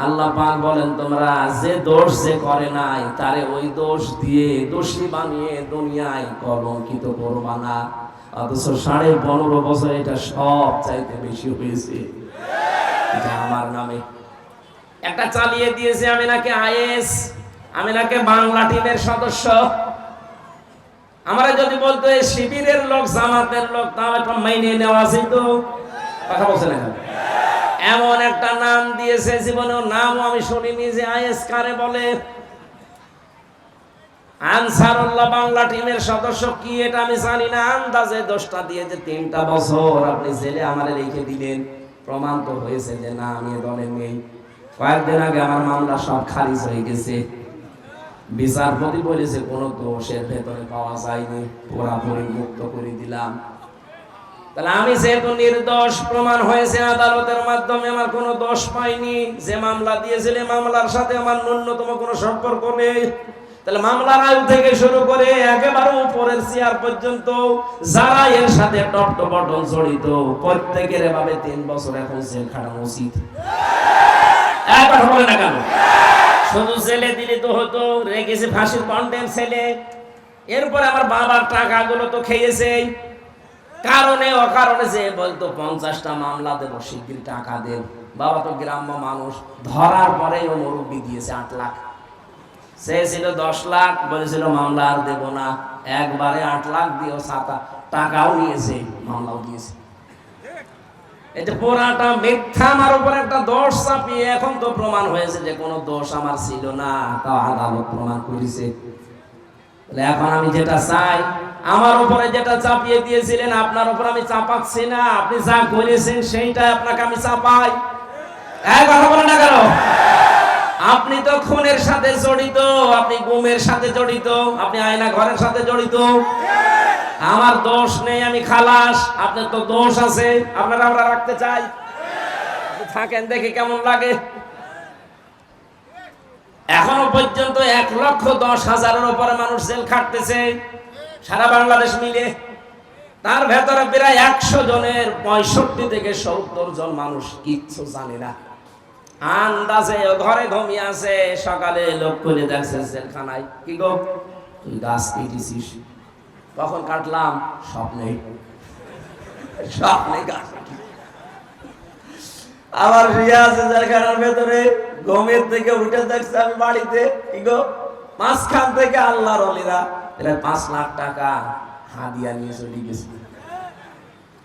আল্লাহ পাক বলেন, তোমরা যে দোষ যে করে নাই তারে ওই দোষ দিয়ে দোষী বানিয়ে দুনিয়ায় কলঙ্কিত করবা না। অথচ 15.5 বছর এটা সব চাইতে বেশি হয়েছে এটা আমার নামে। একটা চালিয়ে দিয়েছে, আমি নাকি আইএস, আমি নাকি বাংলা টিমের সদস্য। আমরা যদি বলতো এই শিবিরের লোক, জামাতের লোক, তাও একটা মাইনে নেওয়া যেত। কথা বলছে না? এমন একটা নাম দিয়েছে, জীবনেও নামও আমি শুনিনি যে আইএস কারে বলে। আনসারুল্লাহ বাংলা টিমের সদস্য কি এটা আমি জানি না, আন্দাজে 10টা দিয়ে যে 3টা বছর আপনি জেলে আমারে রেখে দিলেন, প্রমাণ তো হয়েছে যে না আমি এ দলে নেই। কয়েকদিন আগে আমার মামলা সব খারিজ হয়ে গেছে। বিচারপতি বলেছে কোনো দোষের ভেতরে পাওয়া যায়নি, পুরাপুরি মুক্ত করে দিলাম। তাহলে আমি যেহেতু নির্দোষ প্রমাণ হয়েছে আদালতের মাধ্যমে, আমার কোনো দোষ পাইনি। যে মামলা দিয়েছিল মামলার সাথে আমার ন্যূনতম কোনো সম্পর্ক নেই। তাহলে মামলার আয়ু থেকে শুরু করে একেবারে উপরের চেয়ার পর্যন্ত যারা এর সাথে টপ বটন জড়িত, প্রত্যেকের এভাবে 3 বছর এখন জেল খাটানো উচিত। একবার বলে না কেন? শুধু জেলে দিলে তো হতো, রেখেছে ফাঁসির কন্টেন্ট ছেলে। এরপরে আমার বাবার টাকাগুলো তো খেয়েছে, কারণে অকারণে যে বলতো 50টা মামলা দেবো, শিগগির টাকা দেব। বাবা তো গ্রাম্য মানুষ, ধরার পরে ও মুরব্বি দিয়েছে 8 লাখ। সে ছিল 10 লাখ, বলেছিল মামলা আর দেব না। একবারে 8 লাখ দিয়েও টাকাও নিয়েছে, মামলাও দিয়েছে। এটা পুরাটা মিথ্যা, আমার উপর একটা দোষ চাপিয়ে এখন তো প্রমাণ হয়েছে যে কোনো দোষ আমার ছিল না, তাও আদালত প্রমাণ করেছে। এখন আমি যেটা চাই, আমার উপরে যেটা চাপিয়ে দিয়েছিলেন আপনার উপর আমি চাপাচ্ছি না, আপনি যা করেছেন সেইটা আপনাকে আমি চাপাই। কথা বলেন না কেন? আপনি তো খুনের সাথে জড়িত, আপনি গুমের সাথে জড়িত, আপনি আয়না ঘরের সাথে জড়িত। আমার দোষ নেই, আমি খালাস। আপনার তো দোষ আছে, আপনারা আমরা রাখতে চাই। থাকেন, দেখি কেমন লাগে। এখনো পর্যন্ত 1,10,000-এর উপরে মানুষ জেল খাটতেছে সারা বাংলাদেশ মিলে। তার ভেতরে প্রায় 100 জনের 65 থেকে 70 জন মানুষ কিচ্ছু জানে না, আন্দাজে ঘরে ঘুমিয়ে আছে। সকালে লোক খুলে দেখছে জেলখানায়। কি গো, তুই গাছ কেটেছিস? কখন কাটলাম? স্বপ্নে গাছ। আবার রিয়া আছে জেলখানার ভেতরে, ঘুমের থেকে উঠে দেখছে আমি বাড়িতে। কি গো, মাঝখান থেকে আল্লাহর ওলিরা 5 লাখ টাকা হাদিয়া নিয়ে চলে গেছে।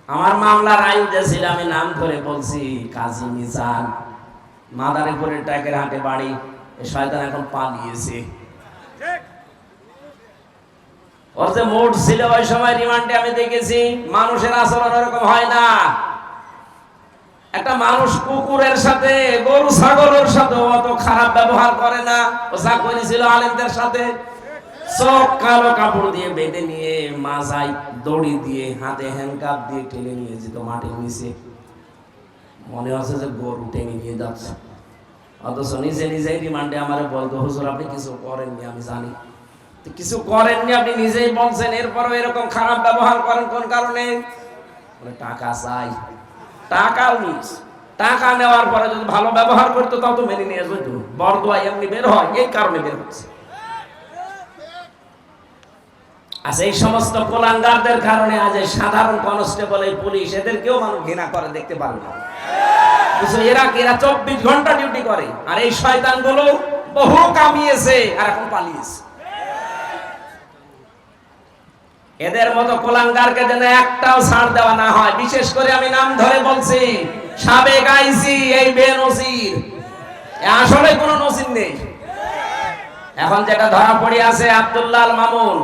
আমার মামলার আয়ু ছিল, আমি নাম করে বলছি, কাজী মিজান, মাদারীপুরের টাকের হাটে বাড়ি। শয়তান এখন পালিয়েছে। ওর যে মোট ছিল ওই সময় রিমান্ডে আমি দেখেছি, মানুষের আচরণ এরকম হয় না। একটা মানুষ কুকুরের সাথে, গরু ছাগলের সাথে অত খারাপ ব্যবহার করে না। ও যা করেছিল আলেমদের সাথে, চোখ কালো কাপড় দিয়ে বেঁধে নিয়ে, মাজায় দড়ি দিয়ে, হাতে হ্যান্ডকাপ দিয়ে টেনে নিয়ে যেত মাটির নিচে। মনে হচ্ছে যে গরু টেনে নিয়ে যাচ্ছে। অথচ নিজে নিজেই রিমান্ডে আমারে বলতো, হুজুর আপনি কিছু করেননি, আমি জানি। কিছু করেননি আপনি নিজেই বলছেন, এরপরও এরকম খারাপ ব্যবহার করেন কোন কারণে? টাকা চাই। টাকাও নিস, টাকা নেওয়ার পরে যদি ভালো ব্যবহার করতো তাও তো মেনে নিয়ে যেত। বরদোয়া এমনি বের হয়, এই কারণে বের হচ্ছে। আচ্ছা, এই সমস্ত কোলাঙ্গারদের কারণে আজ এই সাধারণ কনস্টেবল, এই পুলিশ, এদেরকেও মানুষ ঘৃণা করে, দেখতে পারে না। এরা 24 ঘন্টা ডিউটি করে, আর এই শয়তানগুলো বহু কামিয়েছে আর এখন পালিয়েছে। এদের মতো কোলাঙ্গারকে যেন একটাও ছাড় দেওয়া না হয়। বিশেষ করে আমি নাম ধরে বলছি, সাবেক আইসি এই বেনজির, আসলে কোনো নজির নেই। এখন যেটা ধরা পড়ে আছে আব্দুল্লাহ আল মামুন,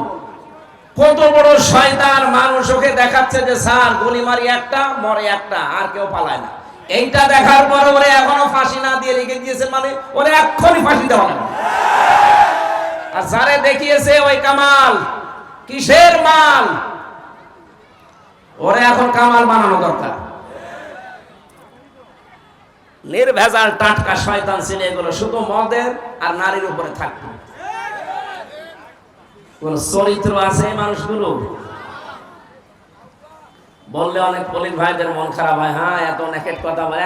কত বড় শয়তান। মানুষ ওকে দেখাচ্ছে যে স্যার গুলি মারি একটা, মরে একটা, আর কেউ পালায় না। এইটা দেখার পর ওরে এখনো ফাঁসি না দিয়ে রেখে দিয়েছে, মানে ওরে এক্ষুনি ফাঁসি দেওয়া হবে। আর যারে দেখিয়েছে ওই কামাল, কিসের মাল, ওরে এখন কামাল বানানো দরকার। নির্ভেজাল টাটকা শয়তান ছিল এগুলো, শুধু মদের আর নারীর উপরে থাকতো। কোন চরিত্র আছে মানুষগুলো? বললে অনেক পুলিশ ভাইদের মন খারাপ হয়। হ্যাঁ, এত নেকেট কথা বলে।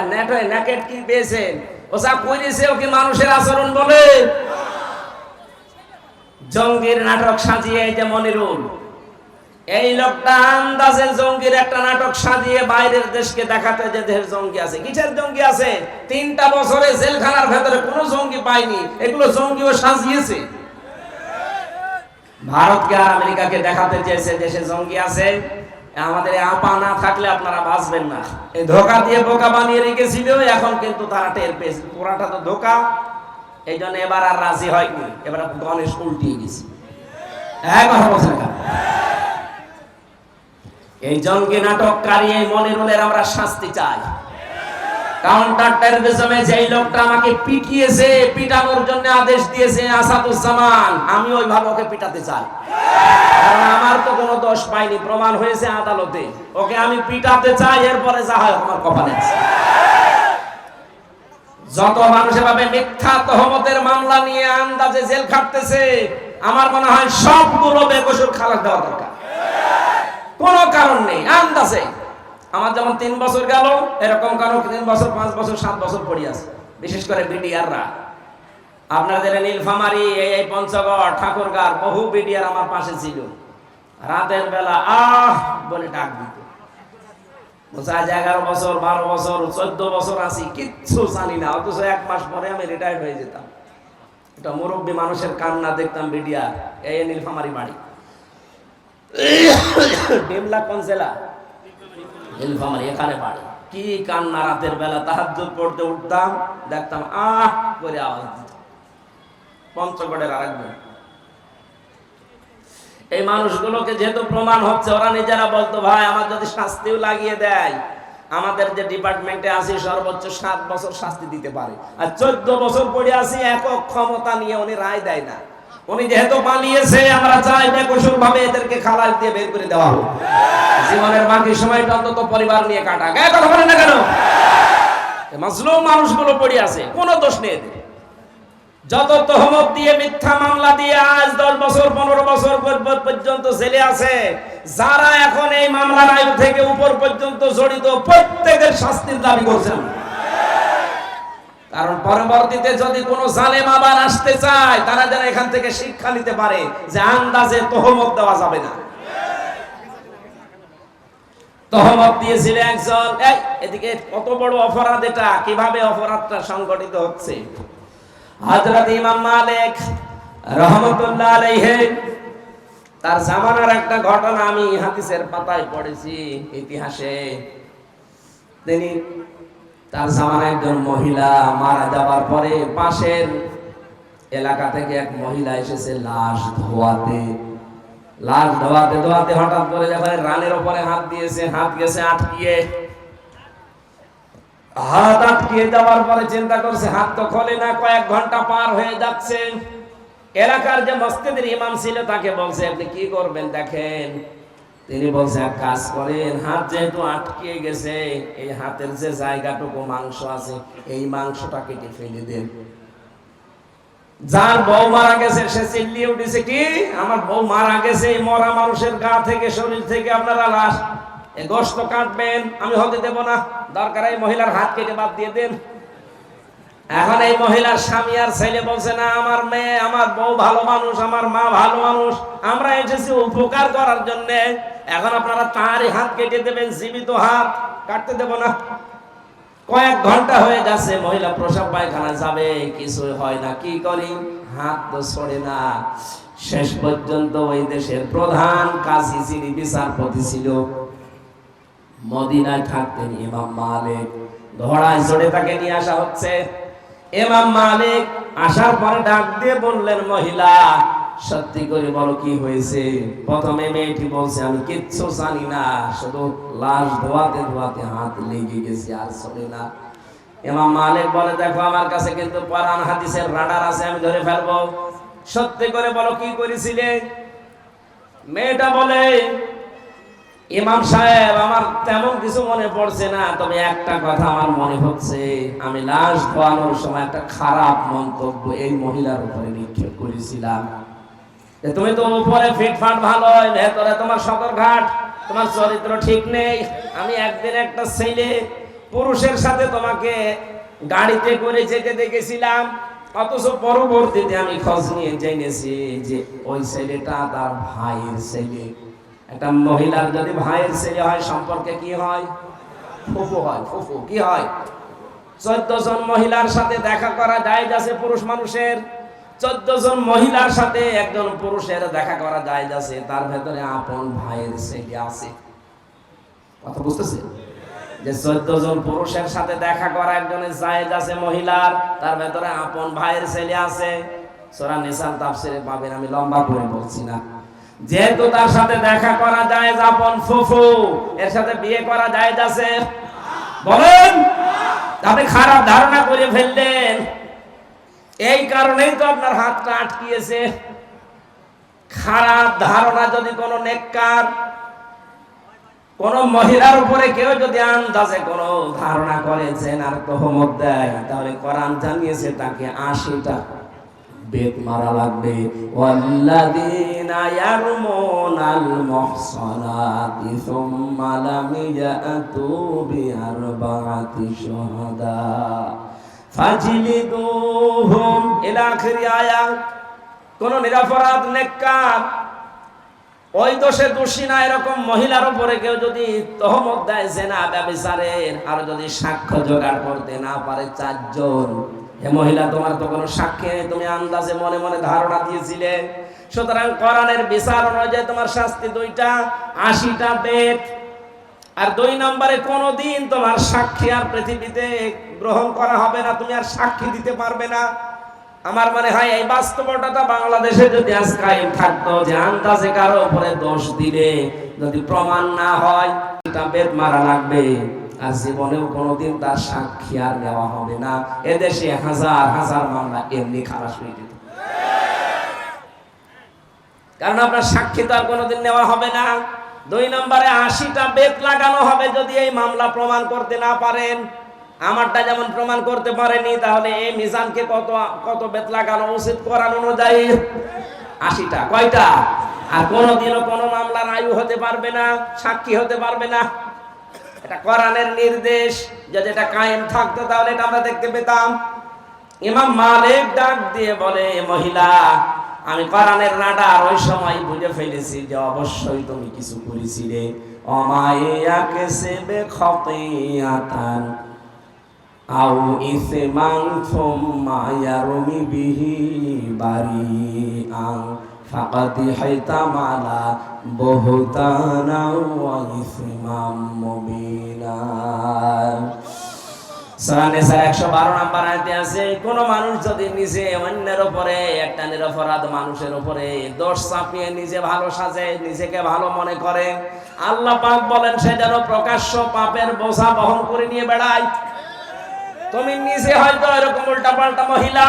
নেকেট কি পেয়েছেন? ও যা করেছে ও কি মানুষের আচরণ বলে? জঙ্গির নাটক সাজিয়ে, এই যে মনিরুল, এই লোকটা আন্দাজে জঙ্গির একটা নাটক সাজিয়ে বাইরের দেশকে দেখাতে যে দেশের জঙ্গি আছে। কিসের জঙ্গি আছে? 3টা বছরে জেলখানার ভেতরে কোনো জঙ্গি পায়নি, এগুলো জঙ্গিও সাজিয়েছে। ভারতকে আর আমেরিকাকে দেখাতে চেয়েছে দেশে জঙ্গি আছে। আমাদের আপা না থাকলে আপনারা বাঁচবেন না। এই ধোঁকা দিয়ে বোকা বানিয়ে রেখেছিল, এখন কিন্তু তারা টের পেয়েছে পুরাটা তো ধোঁকা। এই জন্য এবার আর রাজি হয়নি, এবার গণেশ উল্টিয়ে গেছে। কথা বলছেন না? এই জঙ্গি নাটককারী এই মনিরুলের আমরা শাস্তি চাই। কাউন্টার টেররিজমে যেই লোকটা আমাকে পিটিয়েছে, পিটানোর জন্য আদেশ দিয়েছে আসাদুজ্জামান, আমি ওইভাবে ওকে পিটাতে চাই। কারণ আমার তো কোনো দোষ পাইনি, প্রমাণ হয়েছে আদালতে। ওকে আমি পিটাতে চাই, এরপরে যা হয় আমার কপালে আছে। যত মানুষ এভাবে মিথ্যা তহমতের মামলা নিয়ে আন্দাজে জেল খাটতেছে, আমার মনে হয় সবগুলো বেকসুর খালাস দেওয়া দরকার। কোনো কারণ নেই, আন্দাজে। আমার যেমন 3 বছর গেল, এরকম কারণ 3 বছর 5 বছর 7 বছর পড়ে আছে, বিশেষ করে বিডিআররা। আপনাদের নীলফামারী, এই পঞ্চগড়, ঠাকুরগাঁর বহু বিডিআর আমার পাশে ছিল। রাতের বেলা আহ বলে ডাক দিত। 11 বছর 12 বছর 14 বছর আছি, কিচ্ছু জানি না, অথচ 1 মাস পরে আমি রিটায়ার্ড হয়ে যেতাম। এটা মুরব্বী মানুষের কান্না দেখতাম বিডিআর। এই নীলফামারী বাড়ি। ডিমলা কোন জেলা? নীলফামারী, এখানে বাড়ি। কি কান্না রাতের বেলা, তাহাজ্জুদ পড়তে উঠতাম, দেখতাম আহ করে আওয়াজ দিত। পঞ্চগড়ের আরেকজন। এই মানুষগুলোকে যেহেতু প্রমাণ হচ্ছে, ওরা নিজেরা বলতো ভাই আমার যদি শাস্তিও লাগিয়ে দেয়, আমাদের যে ডিপার্টমেন্টে আছি সর্বোচ্চ 7 বছর শাস্তি দিতে পারে, আর 14 বছর পড়ে আছি একক ক্ষমতা নিয়ে উনি রায় দেয় না। উনি যেহেতু পালিয়েছে, আমরা চাই বেকসুর ভাবে এদেরকে খালাস দিয়ে বের করে দেওয়া হোক। জীবনের বাকি সময়টা অন্তত পরিবার নিয়ে কাটাক। কথা বলেন না কেন? মাজলুম মানুষগুলো পড়ে আছে, কোনো দোষ নেই এদের। যত তহমত দিয়ে, মিথ্যা মামলা দিয়ে আজ 10 বছর 15 বছর পর্যন্ত জেলে আছে, যারা এখন এই মামলার আয়ু থেকে উপর পর্যন্ত জড়িত, প্রত্যেকের শাস্তির দাবি করছেন। কারণ পরবর্তীতে যদি কোনো জালেম আবার আসতে চায়, তারা যেন এখান থেকে শিক্ষা নিতে পারে যে আন্দাজে তহমত দেওয়া যাবে না। তহমত দিয়েছিল একজন। এদিকে কত বড় অপরাধ এটা, কিভাবে অপরাধটা সংগঠিত হচ্ছে। হযরত ইমাম মালিক রাহমাতুল্লাহ আলাইহি, তার জামানার একটা ঘটনা আমি হাদিসের পাতায় পড়েছি, ইতিহাসে। তিনি, তার জামানায় একজন মহিলা মারা যাবার পরে পাশের এলাকা থেকে এক মহিলা এসেছে লাশ ধোয়াতে। লাশ ধোয়াতে ধোয়াতে হঠাৎ করে যখন রানের উপরে হাত দিয়েছে, হাত গেছে আটকিয়ে। হাত আটকিয়ে যাওয়ার পরে চিন্তা করছে হাত তো খোলে না, কয়েক ঘন্টা পার হয়ে যাচ্ছে। এলাকার যে মসজিদের ইমাম ছিল তাকে বলছে আপনি কি করবেন দেখেন। তিনি বলছে এক কাজ করেন, হাত যেহেতু আটকে গেছে, এই হাতের যে জায়গাটুকু মাংস আছে, এই মাংসটা কেটে ফেলে দেন। যার বউ মারা গেছে সে চিল্লিয়ে উঠেছে, কি আমার বউ মারা গেছে, এই মরা মানুষের গা থেকে, শরীর থেকে আপনারা লাশ এই গোশত কাটবেন, আমি হতে দেব না, দরকার এই মহিলার হাত কেটে বাদ দিয়ে দেন। এখন এই মহিলার স্বামী আর ছেলে বলছে না, আমার মেয়ে, আমার বউ ভালো মানুষ, আমার মা ভালো মানুষ, আমরা এসেছি উপকার করার জন্য, এখন আপনারা তারই হাত কেটে দেবেন, জীবিত হাত কাটতে দেব না। কয়েক ঘন্টা হয়ে যাচ্ছে, মহিলা প্রসাব পায়খানা যাবে, কিছু হয় না, কি করি, হাত তো ছড়ে না। শেষ পর্যন্ত ওই দেশের প্রধান কাজী, যিনি বিচারপতি ছিল, মদিনায় থাকতেন ইমাম মালিক, ঘোড়ায় চড়ে তাকে নিয়ে আসা হচ্ছে। ইমাম মালিক আসার পরে ডাক দিয়ে বললেন, মহিলা সত্যি করে বলো কি হয়েছে। প্রথমে মেয়েটি বলছে আমি কিচ্ছু জানি না, শুধু লাশ ধোয়াতে ধোয়াতে হাত লেগে গেছে, আর চলে না। ইমাম মালিক বলে, দেখো আমার কাছে কিন্তু কোরআন হাদিসের রাডার আছে, আমি ধরে ফেলবো, সত্যি করে বলো কি করেছিলে। মেয়েটা বলে, ইমাম সাহেব আমার তেমন কিছু মনে পড়ছে না, তবে একটা কথা আমার মনে হচ্ছে, আমি লাশ ধোয়ানোর সময় একটা খারাপ মন্তব্য এই মহিলার উপরে নিক্ষেপ করেছিলাম। তুমি তো উপরে ফিটফাট ভালো, ভেতরে তোমার সদরঘাট, তোমার চরিত্র ঠিক নেই। আমি একদিন একটা ছেলে পুরুষের সাথে তোমাকে গাড়িতে করে যেতে দেখেছিলাম, অথচ পরবর্তীতে আমি খোঁজ নিয়ে জেনেছি যে ওই ছেলেটা তার ভাইয়ের ছেলে। একটা মহিলার যদি ভাইয়ের ছেলে হয় সম্পর্কে কি হয়? ফুফু হয়। ফুফু কি হয়? 14 জন মহিলার সাথে দেখা করা জায়েজ আছে পুরুষ মানুষের। 14 জন মহিলার সাথে একজন পুরুষের দেখা করা জায়েজ আছে, তার ভেতরে আপন ভাইয়ের ছেলে আছে। কথা বুঝতেছেন? যে 14 জন পুরুষের সাথে দেখা করা একজনের জায়েজ আছে মহিলার, তার ভেতরে আপন ভাইয়ের ছেলে আছে। সূরা নিসার তাফসিরে পাবেন, আমি লম্বা করে বলছি না। যেহেতু তার সাথে দেখা করা জায়েজ, আপন ফুফু, এর সাথে বিয়ে করা জায়েজ আছে? বলেন। আপনি খারাপ ধারণা করে ফেললেন, এই কারণেই তো আপনার হাতটা আটকিয়েছে। খারাপ ধারণা যদি কোনো নেককার কোন মহিলার উপরে কেউ যদি আন্দাজে কোন ধারণা করে আর তহমত দেয়, তাহলে কোরআন জানিয়েছে তাকে 80টা বেত মারা লাগবে। ওয়াল্লাযীনা ইয়ারমুনাল মুহসানাতি সুম্মা লাম ইয়াতু বিআরবা'তি শুহাদা ফাজলিদুহুম ইলা আখিরি আয়াত। কোন নিরপরাধ নেককার ওই দোষে দোষী না এরকম মহিলার উপরে কেউ যদি তহমত দেয় জেনা ব্যভিচারের, আর যদি সাক্ষ্য জোগাড় করতে না পারে 4 জন, হে মহিলা তোমার তো কোনো সাক্ষী নেই, তুমি আন্দাজে মনে মনে ধারণা দিয়েছিলে। সুতরাং কোরআনের বিচার অনুযায়ী তোমার শাস্তি 2টা, 80টা বেত। আর 2 নম্বরে কোনোদিন তোমার সাক্ষী আর পৃথিবীতে গ্রহণ করা হবে না, তুমি আর সাক্ষী দিতে পারবে না। আমার মনে হয় এই বাস্তবতাটা বাংলাদেশে যদি আজ কায়েম থাকতো, যে আন্দাজে কারো উপরে দোষ দিলে যদি প্রমাণ না হয় এটা বেদ মারা লাগবে, আর জীবনেও কোনোদিন তার সাক্ষী আর নেওয়া হবে না। এদেশে হাজার হাজার মামলা এমনি খালাস হয়ে যেত, কারণ আপনার সাক্ষী তো আর কোনোদিন নেওয়া হবে না। 2 নম্বরে 80টা বেত লাগানো হবে যদি এই মামলা প্রমাণ করতে না পারেন। আমারটা যেমন প্রমাণ করতে পারেনি, তাহলে এই মিজানকে কত বেত লাগানো উচিত কোরআন অনুযায়ী? 80টা। কয়টা? আর কোনোদিনও কোনো মামলার আয়ু হতে পারবে না, সাক্ষী হতে পারবে না। এটা কোরআনের নির্দেশ। যদি এটা কায়েম থাকতো তাহলে এটা আমরা দেখতে পেতাম। ইমাম মালিক ডাক দিয়ে বলে, মহিলা আমি কোরআনের রাডার ওই সময় বুঝে ফেলেছি যে অবশ্যই তুমি কিছু করেছিলে। অমায়াকে সেবে খতিয়াতান আও ইসমান সুম্মা ইয়ারমি বিহি বারিআন ফাকাদ হাইতামালা বুহতানা ওয়া ইসমান মুবিনা। সূরা নিসার 112 নম্বর আয়াতে আছে, কোন মানুষ যদি নিজে অন্যের উপরে, একটা নিরপরাধ মানুষের উপরে দোষ চাপিয়ে নিজে ভালো সাজে, নিজেকে ভালো মনে করে, আল্লাহ পাক বলেন সে যেন প্রকাশ্য পাপের বোঝা বহন করে নিয়ে বেড়ায়। তুমি নিজে হয়তো এরকম উল্টাপাল্টা মহিলা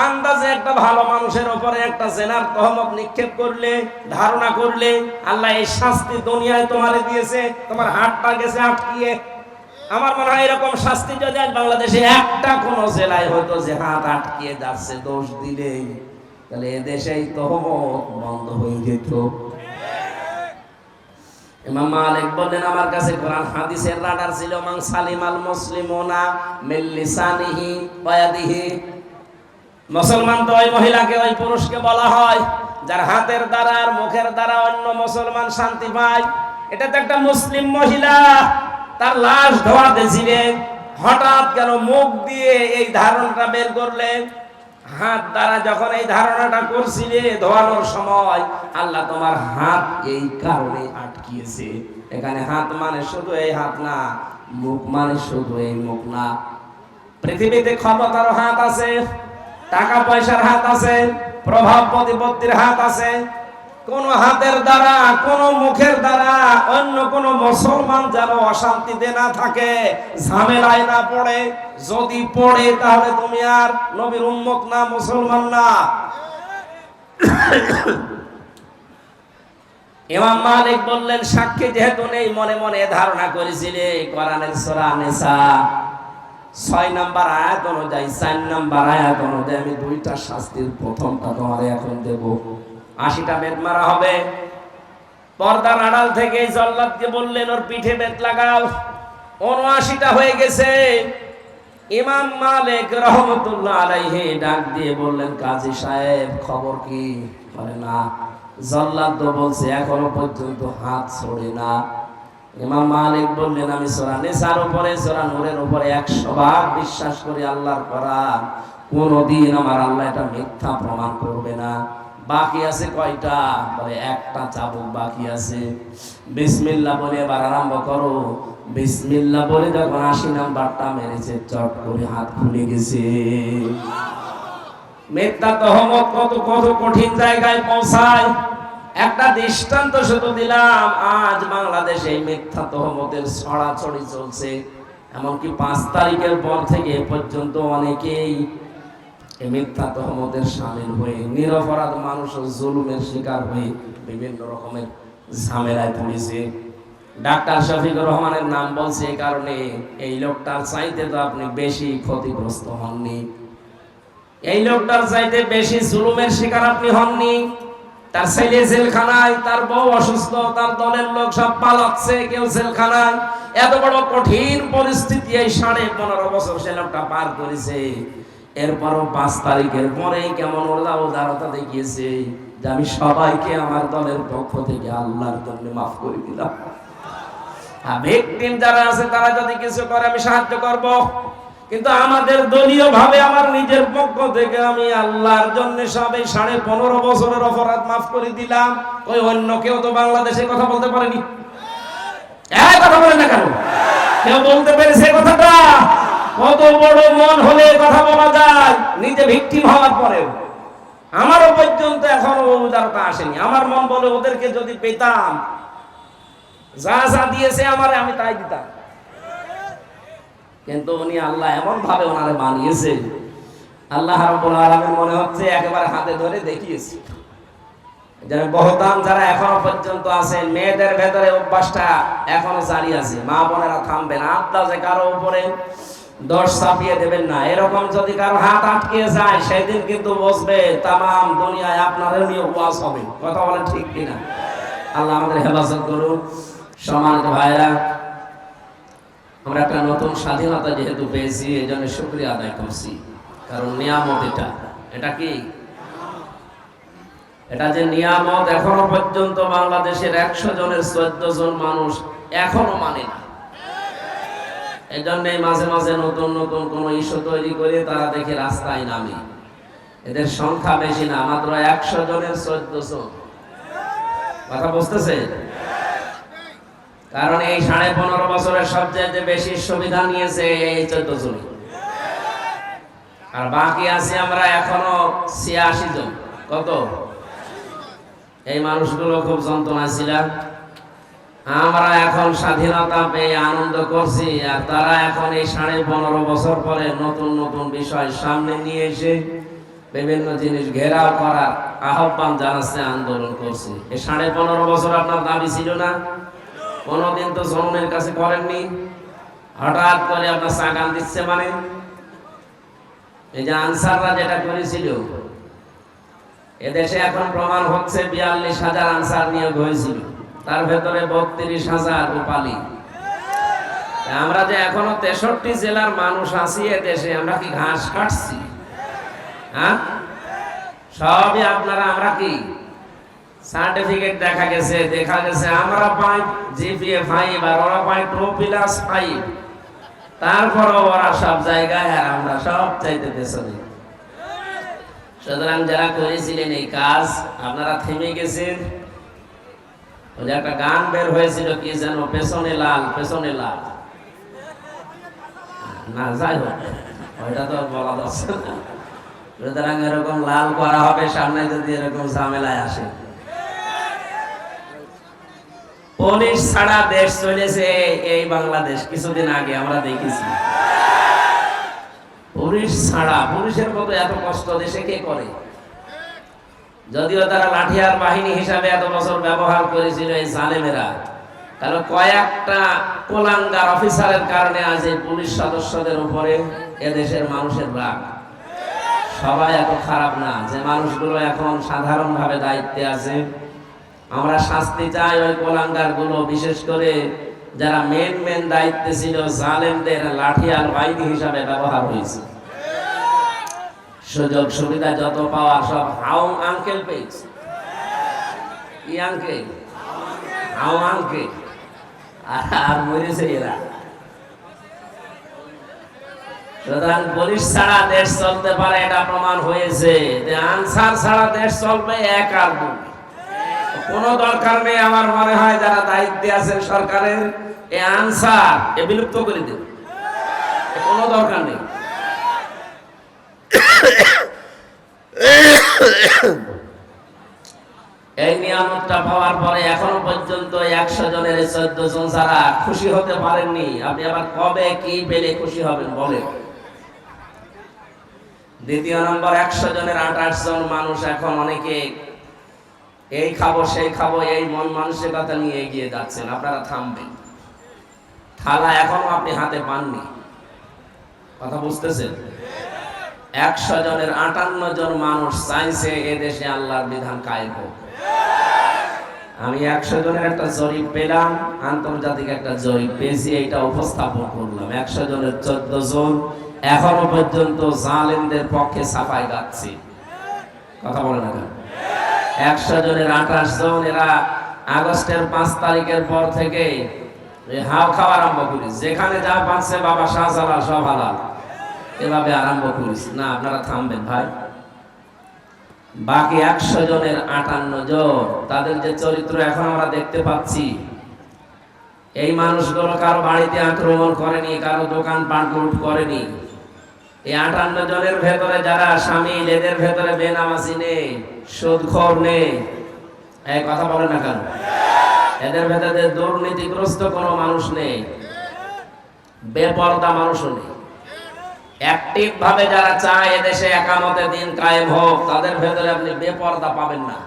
আন্দাজে একটা ভালো মানুষের উপরে একটা জেনার তহমত নিক্ষেপ করলে, ধারণা করলে, আল্লাহ এই শাস্তি দুনিয়ায় তোমারে দিয়েছে, তোমার হাতটা গেছে আটকিয়ে। আমার মনে হয় এরকম শাস্তি যদি আজ বাংলাদেশে একটা কোন জেলায় হতো যে হাত আটকিয়ে যাচ্ছে দোষ দিলেই, তাহলে এদেশেই তহমত বন্ধ হয়ে যেত। ইমাম মালিক বলেন, আমার কাছে কোরআন হাদিসের রাডার ছিল। মান সালিমাল মুসলিমুনা মিন লিসানিহি ওয়া ইয়াদিহি। মুসলমান তো ওই মহিলাকে, ওই পুরুষকে বলা হয় যার হাতের দ্বারা আর মুখের দ্বারা অন্য মুসলমান শান্তি পায়। এটা তো একটা মুসলিম মহিলা, তার লাশ ধোয়াতে ছিলেন, হঠাৎ কেন মুখ দিয়ে এই ধারণাটা বের করলেন? হাত দ্বারা যখন এই ধারণাটা করছিলে ধোয়ানোর সময়, আল্লাহ তোমার হাত এই কারণে আটকিয়েছে। এখানে হাত মানে শুধু এই হাত না, মুখ মানে শুধু এই মুখ না। পৃথিবীতে ক্ষমতার হাত আছে, টাকা পয়সার হাত আছে, প্রভাব প্রতিপত্তির হাত আছে। কোন হাতের দ্বারা, কোন মুখের দ্বারা অন্য কোন মুসলমান যেন অশান্তিতে না থাকে, ঝামেলায় না পড়ে। যদি পড়ে তাহলে তুমি আর নবীর উম্মত না, মুসলমান না। ইমাম মালিক বললেন, সাক্ষী যেহেতু নেই, মনে মনে ধারণা করেছিলে। কোরআনের সূরা নিসা 6 নম্বর আয়াত অনুযায়ী, 4 নম্বর আয়াত অনুযায়ী আমি 2টা শাস্তির প্রথমটা তোমারে এখন দেব। 80টা বেত মারা হবে। পর্দার আড়াল থেকে জল্লাদকে বললেন ওর পিঠে বেত লাগাও। 79টা হয়ে গেছে। ইমাম মালিক রহমতুল্লাহ আলাইহি ডাক দিয়ে বললেন, কাজী সাহেব খবর কি? বলে, না, জল্লাদ তো বলছে এখনো পর্যন্ত হাত ছড়ে না। ইমাম মালিক বললেন, আমি সূরা নিসার উপরে, সূরা নূরের উপরে 100 বার বিশ্বাস করি আল্লাহর কোরআন, কোনদিন আমার আল্লাহ এটা মিথ্যা প্রমাণ করবে না। বাকি আছে কয়টা? বলে, একটা চাবুক বাকি আছে। বিসমিল্লাহ বলে এবার আরম্ভ করো। বিসমিল্লাহ বলে যখন 80 নাম্বারটা মেরেছে, চট করে হাত খুলে গেছে। মিথ্যা তহমত কত কত কঠিন জায়গায় পৌঁছায়। একটা দৃষ্টান্ত শুধু দিলাম, আজ বাংলাদেশে মিথ্যা তহমতের ছড়াছড়ি চলছে। এমনকি 5 তারিখের পর থেকে এ পর্যন্ত অনেকেই এই মিথ্যা তহমতের শামিল হয়ে নিরপরাধ মানুষ জুলুমের শিকার হয়ে বিভিন্ন রকমের ঝামেলায় পড়েছে। ডাক্তার শফিকুর রহমানের নাম বলছে এই কারণে, এই লোকটার চাইতে তো আপনি বেশি ক্ষতিগ্রস্ত হননি, এই লোকটার চাইতে বেশি জুলুমের শিকার আপনি হননি। তার ছেলে জেলখানায়, তার বউ অসুস্থ, তার দলের লোক সব পালাচ্ছে, কেউ জেলখানায়। এত বড় কঠিন পরিস্থিতি এই 15.5 বছর সে লোকটা পার করেছে। এরপরও 5 তারিখের পরে কেমন উদারতা দেখিয়েছে যে আমি সবাইকে আমার দলের পক্ষ থেকে আল্লাহর জন্য মাফ করে দিলাম। ভিকটিম যারা আছে তারা যদি কিছু করে আমি সাহায্য করব, কিন্তু আমাদের দলীয় ভাবে আমার নিজের পক্ষ থেকে আমি আল্লাহর জন্য সব এই 15.5 বছরের অপরাধ মাফ করে দিলাম। ওই অন্য কেউ তো বাংলাদেশে কথা বলতে পারেনি। কথা বলেন না কেন? কেউ বলতে পেরেছে কথাটা? কত বড় মন হলে কথা বলা যায়, নিজে ভিকটিম হওয়ার পরেও। আমারও পর্যন্ত এখনো উদারতা আসেনি। আমার মন বলে ওদেরকে যদি পেতাম, যা যা দিয়েছে আমারে, আমি তাই দিতাম। কিন্তু উনি আল্লাহ এমন ভাবে ওনারে বানিয়েছে, আল্লাহ রাব্বুল আলামিন মনে হচ্ছে একেবারে হাতে ধরে দেখিয়েছে। যারা বহতান যারা এখনো পর্যন্ত আছেন, মেয়েদের ভেতরে অভ্যাসটা এখনো জারি আছে, মা বোনেরা থামবেন। আন্দাজে কারো উপরে দোষ চাপিয়ে দেবেন না। এরকম যদি কারো হাত আটকে যায়, সেদিন কিন্তু বসবে তামাম দুনিয়ায় আপনারও নিয়ে ওয়াজ হবে। কথা বলেন ঠিক কিনা? আল্লাহ আমাদের হেফাজত করুন। সম্মানিত ভাইরা, আমরা একটা নতুন স্বাধীনতা যেহেতু পেয়েছি, এই জন্য শুকরিয়া আদায় করছি। কারণ নিয়ামত এটা কি? এটা যে নিয়ামত, এখনো পর্যন্ত বাংলাদেশের 100 জনের 14 জন মানুষ এখনো মানে না। এই জন্যই মাঝে মাঝে নতুন নতুন কোন ইস্যু তৈরি করে তারা দেখে রাস্তায় নামে। এদের সংখ্যা বেশি না, মাত্র 100 জনের 14 জন। কথা বুঝতেছে? কারণ এই 15.5 বছরের সবচেয়ে বেশি সুবিধা নিয়েছে এই 14 জন, আর বাকি আছে আমরা এখনো 86 জন। কত? এই মানুষগুলো খুব যন্ত্রণায় ছিলাম। আমরা এখন স্বাধীনতা পেয়ে আনন্দ করছি, আর তারা এখন এই 15.5 বছর পরে নতুন নতুন বিষয় সামনে নিয়ে এসে বিভিন্ন জিনিস ঘেরাও করার আহ্বান জানাচ্ছে, আন্দোলন করছে। এই 15.5 বছর আপনার দাবি ছিল না? কোনদিন তো জনগণের কাছে করেননি। হঠাৎ করে আপনার সাগান দিচ্ছে মানে? এই যে আনসাররা যেটা করেছিল, এদেশে এখন প্রমাণ হচ্ছে 42,000 আনসার নিয়োগ হয়েছিল, তার ভেতরে 32,000 রূপালী। আমরা যে এখনো 63 জেলার মানুষ আছি এদেশে, আমরা কি ঘাস কাটছি? হ্যাঁ, সবই আপনারা। আমরা কি সার্টিফিকেট দেখা গেছে আমরা পাই জিপিএ 5 আর ওরা পাই 2+5, তারপরও ওরা সব জায়গায় আর আমরা সব চাইতে পেছনে। সুতরাং যারা করেছিলেন এই কাজ, আপনারা থেমে গেছেন। ওই যে একটা গান বের হয়েছিল, কি যেন, পেছনে লাল পেছনে লাল, না যাই হোক, ওইটা তো বলা যাচ্ছে না। সুতরাং এরকম লাল করা হবে সামনে যদি এরকম ঝামেলায় আসে। পুলিশ ছাড়া দেশ চলেছে এই বাংলাদেশ, কিছুদিন আগে আমরা দেখেছি। পুলিশ ছাড়া, পুলিশের মতো এত কষ্ট দেশে কে করে? যদিও তারা লাঠিয়ার বাহিনী হিসাবে এত বছর ব্যবহার করেছিল এই জালেমেরা, কারণ কয়েকটা কোলাঙ্গার অফিসারের কারণে আজ এই পুলিশ সদস্যদের উপরে এদেশের মানুষের রাগ। সবাই এত খারাপ না যে মানুষগুলো এখন সাধারণভাবে দায়িত্বে আছে। আমরা শাস্তি চাই ওই কোলাঙ্গার গুলো, বিশেষ করে যারা মেন দায়িত্বে ছিল জালেমদের লাঠি আর বাইদি হিসাবে ব্যবহার হয়েছে। সুযোগ সুবিধা যত পাওয়ার সব হাউং আঙ্কেল পেয়েছে। কি আঙ্কেল? হাউং আঙ্কেল। আর মরেছে এরা। সুতরাং পুলিশ ছাড়া দেশ চলতে পারে এটা প্রমাণ হয়েছে। আনসার ছাড়া দেশ চলবে এক আর দুই। কোনো দরকার নেই আমার মনে হয় যারা দায়িত্বে আছেন সরকারের এই আনসার বিলুপ্ত করে দেবে, কোনো দরকার নেই। এই নিয়ামতটা পাওয়ার পরে এখনো পর্যন্ত 100 জনের 14 জন যারা খুশি হতে পারেননি, আপনি আবার কবে কি পেলে খুশি হবেন বলেন? দ্বিতীয় নম্বর, 100 জনের 28 জন মানুষ এখন অনেকে এই খাবো সেই খাবো এই মন মানসিকতা নিয়ে এগিয়ে যাচ্ছেন। আপনারা থামবেন। থালা এখনো আপনি হাতে পাননি, কথা বুঝতেছেন? 100 জনের 58 জন মানুষ চাইছে এদেশে আল্লাহর বিধান কায়েম হোক। আমি 100 জনের একটা জরিপ পেলাম, আন্তর্জাতিক একটা জরিপ পেয়েছি, এইটা উপস্থাপন করলাম। 100 জনের 14 জন এখনো পর্যন্ত জালেমদের পক্ষে সাফাই গাচ্ছে। কথা বলে না কেন? 100 জনের 28 জন এরা আগস্টের 5 তারিখের পর থেকে হাও খাওয়া আরম্ভ করিস, যেখানে যা পাচ্ছে বাবা শাহজালাল সব হালাল, এভাবে আরম্ভ করিস না। আপনারা থামবেন ভাই। বাকি 100 জনের 58 জন তাদের যে চরিত্র এখন আমরা দেখতে পাচ্ছি, এই মানুষগুলো কারো বাড়িতে আক্রমণ করেনি, কারো দোকান পাট লুট করেনি। এই 58 জনের ভেতরে যারা শামিল, এদের ভেতরে বেনামাজি নেই, সুদখোর নেই, এই কথা বলে না কেন? এদের ভেতরে দুর্নীতিগ্রস্ত কোনো মানুষ নেই, বেপরদা মানুষও নেই। অ্যাক্টিভ ভাবে যারা চায় এদেশে একামতে দিন কায়েম হোক, তাদের ভেতরে আপনি বেপরদা পাবেন না।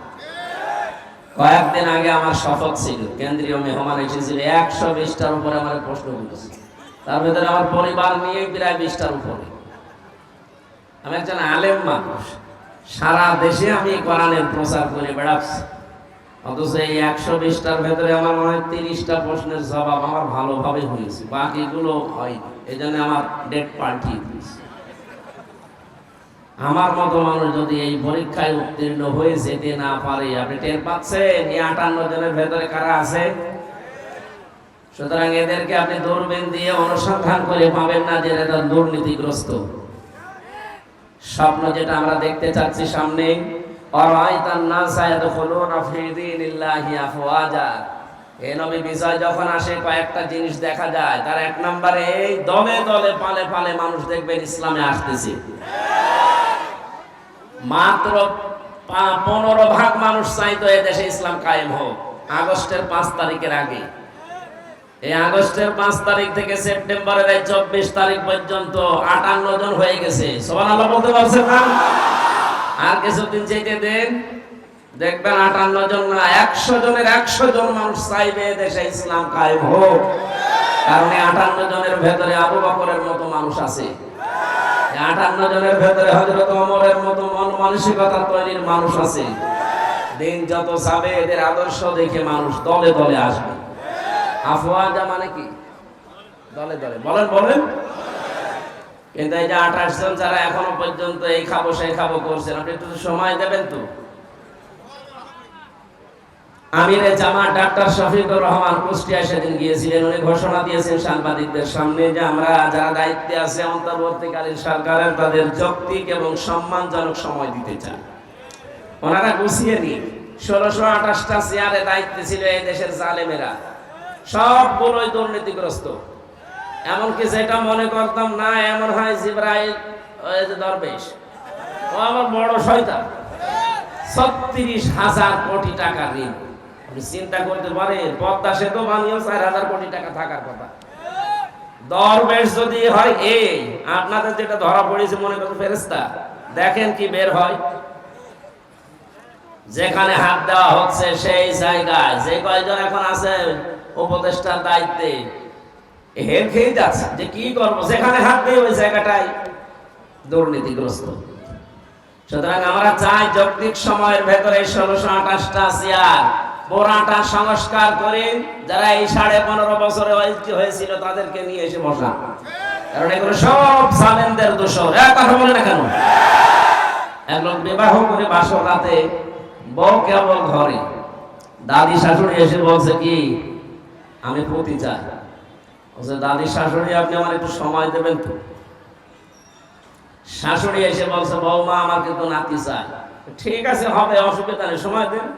কয়েকদিন আগে আমার শপথ ছিল, কেন্দ্রীয় মেহমান এসেছিল, 120টার উপরে আমার প্রশ্ন করেছে। তার ভেতরে আমার পরিবার নিয়ে প্রায় 20টার উপরে। আমি একজন আলেম মানুষ, সারা দেশে আমি কোরআনের প্রচার করে বেড়াচ্ছি, অথচ এই 120টার ভেতরে আমার মনে হয় 30টা প্রশ্নের জবাব আমার ভালোভাবে হয়েছে, বাকিগুলো হয়নি। এই জন্য আমার ডেট পাল্টিয়ে দিয়েছে। আমার মতো মানুষ যদি এই পরীক্ষায় উত্তীর্ণ হয়ে যেতে না পারে, আপনি টের পাচ্ছেন এই 58 জনের ভেতরে কারা আছে? সুতরাং এদেরকে আপনি দূরবীন দিয়ে অনুসন্ধান করে পাবেন না যে এরা দুর্নীতিগ্রস্ত। স্বপ্ন যেটা আমরা দেখতে চাচ্ছি সামনে, এই নবী বিজয় যখন আসে কয়েকটা জিনিস দেখা যায়। তার 1 নম্বরে এই দলে দলে পালে পালে মানুষ দেখবেন ইসলামে আসতেছে। মাত্র 15% মানুষ চাইতো এদেশে ইসলাম কায়েম হোক আগস্টের 5 তারিখের আগে। এই আগস্টের 5 তারিখ থেকে সেপ্টেম্বরের 24 তারিখ পর্যন্ত 58 জন হয়ে গেছে। সুবহানাল্লাহ বলতে পারছেন না? আর কিছুদিন যেতে দেন, দেখবেন 58 জন না, 100 জনের 100 জন মানুষ চাইবে দেশে ইসলাম কায়েম হোক। কারণ 58 জনের ভেতরে আবু বকরের মতো মানুষ আছে, 58 জনের ভেতরে হযরত ওমরের মতো মন মানসিকতা তৈরির মানুষ আছে। দিন যত যাবে এদের আদর্শ দেখে মানুষ দলে দলে আসবে। আফওয়াজা মানে কি? দলে দলে। বলেন বলেন। কিন্তু এই যে 28 জন যারা এখনো পর্যন্ত এই খাবো সেই খাবো করছেন, আপনি একটু সময় দেবেন তো। আমিরে জামাত ডাক্তার শফিকুর রহমান কুষ্টিয়া সেদিন গিয়েছিলেন, উনি ঘোষণা দিয়েছেন সাংবাদিকদের সামনে যে আমরা যারা দায়িত্বে আছে অন্তর্বর্তীকালীন সরকারের, তাদের যৌক্তিক এবং সম্মানজনক সময় দিতে চান। ওনারা গুছিয়ে নিন। 1628টা চেয়ারে দায়িত্বে ছিল এই দেশের জালেমেরা, সবগুলোই দুর্নীতিগ্রস্ত। এমনকি যেটা মনে করতাম না, এমন হয় জিবরাইল ওই যে দরবেশ, ও আমার বড় শয়তান। 36,000 কোটি টাকা ঋণ। আপনি চিন্তা করতে পারেন, পদ্মা সেতু বানিয়েও 4,000 কোটি টাকা থাকার কথা। দরবেশ যদি হয় এই আপনাদের যেটা ধরা পড়েছে মনে করুন ফেরেশতা, দেখেন কি বের হয়। যেখানে হাত দেওয়া হচ্ছে সেই জায়গায় যে কয়জন এখন আছে উপদেষ্টার দায়িত্বে, হের খেয়ে যাচ্ছে যে কি করবো, যেখানে হাত দেয় ওই জায়গাটাই দুর্নীতিগ্রস্ত। সুতরাং আমরা চাই যৌক্তিক সময়ের ভেতরে 1628টা চেয়ার পুরাটা সংস্কার করে যারা এই 15.5 বছরে হয়েছিল তাদেরকে নিয়ে এসে বসা, কারণ এগুলো সব সালেমদের দোষর। এক কথা বলে না কেন? এক লোক বিবাহ করে বাসর রাতে বউ কেবল ঘরে, দাদি শাশুড়ি এসে বলছে কি আমি পতি চাই। বলছে দাদি শাশুড়ি আপনি আমার একটু সময় দেবেন তো? শাশুড়ি এসে বলছে বৌমা আমার কিন্তু নাতি চাই। ঠিক আছে হবে, অসুবিধা নেই, সময় দেন।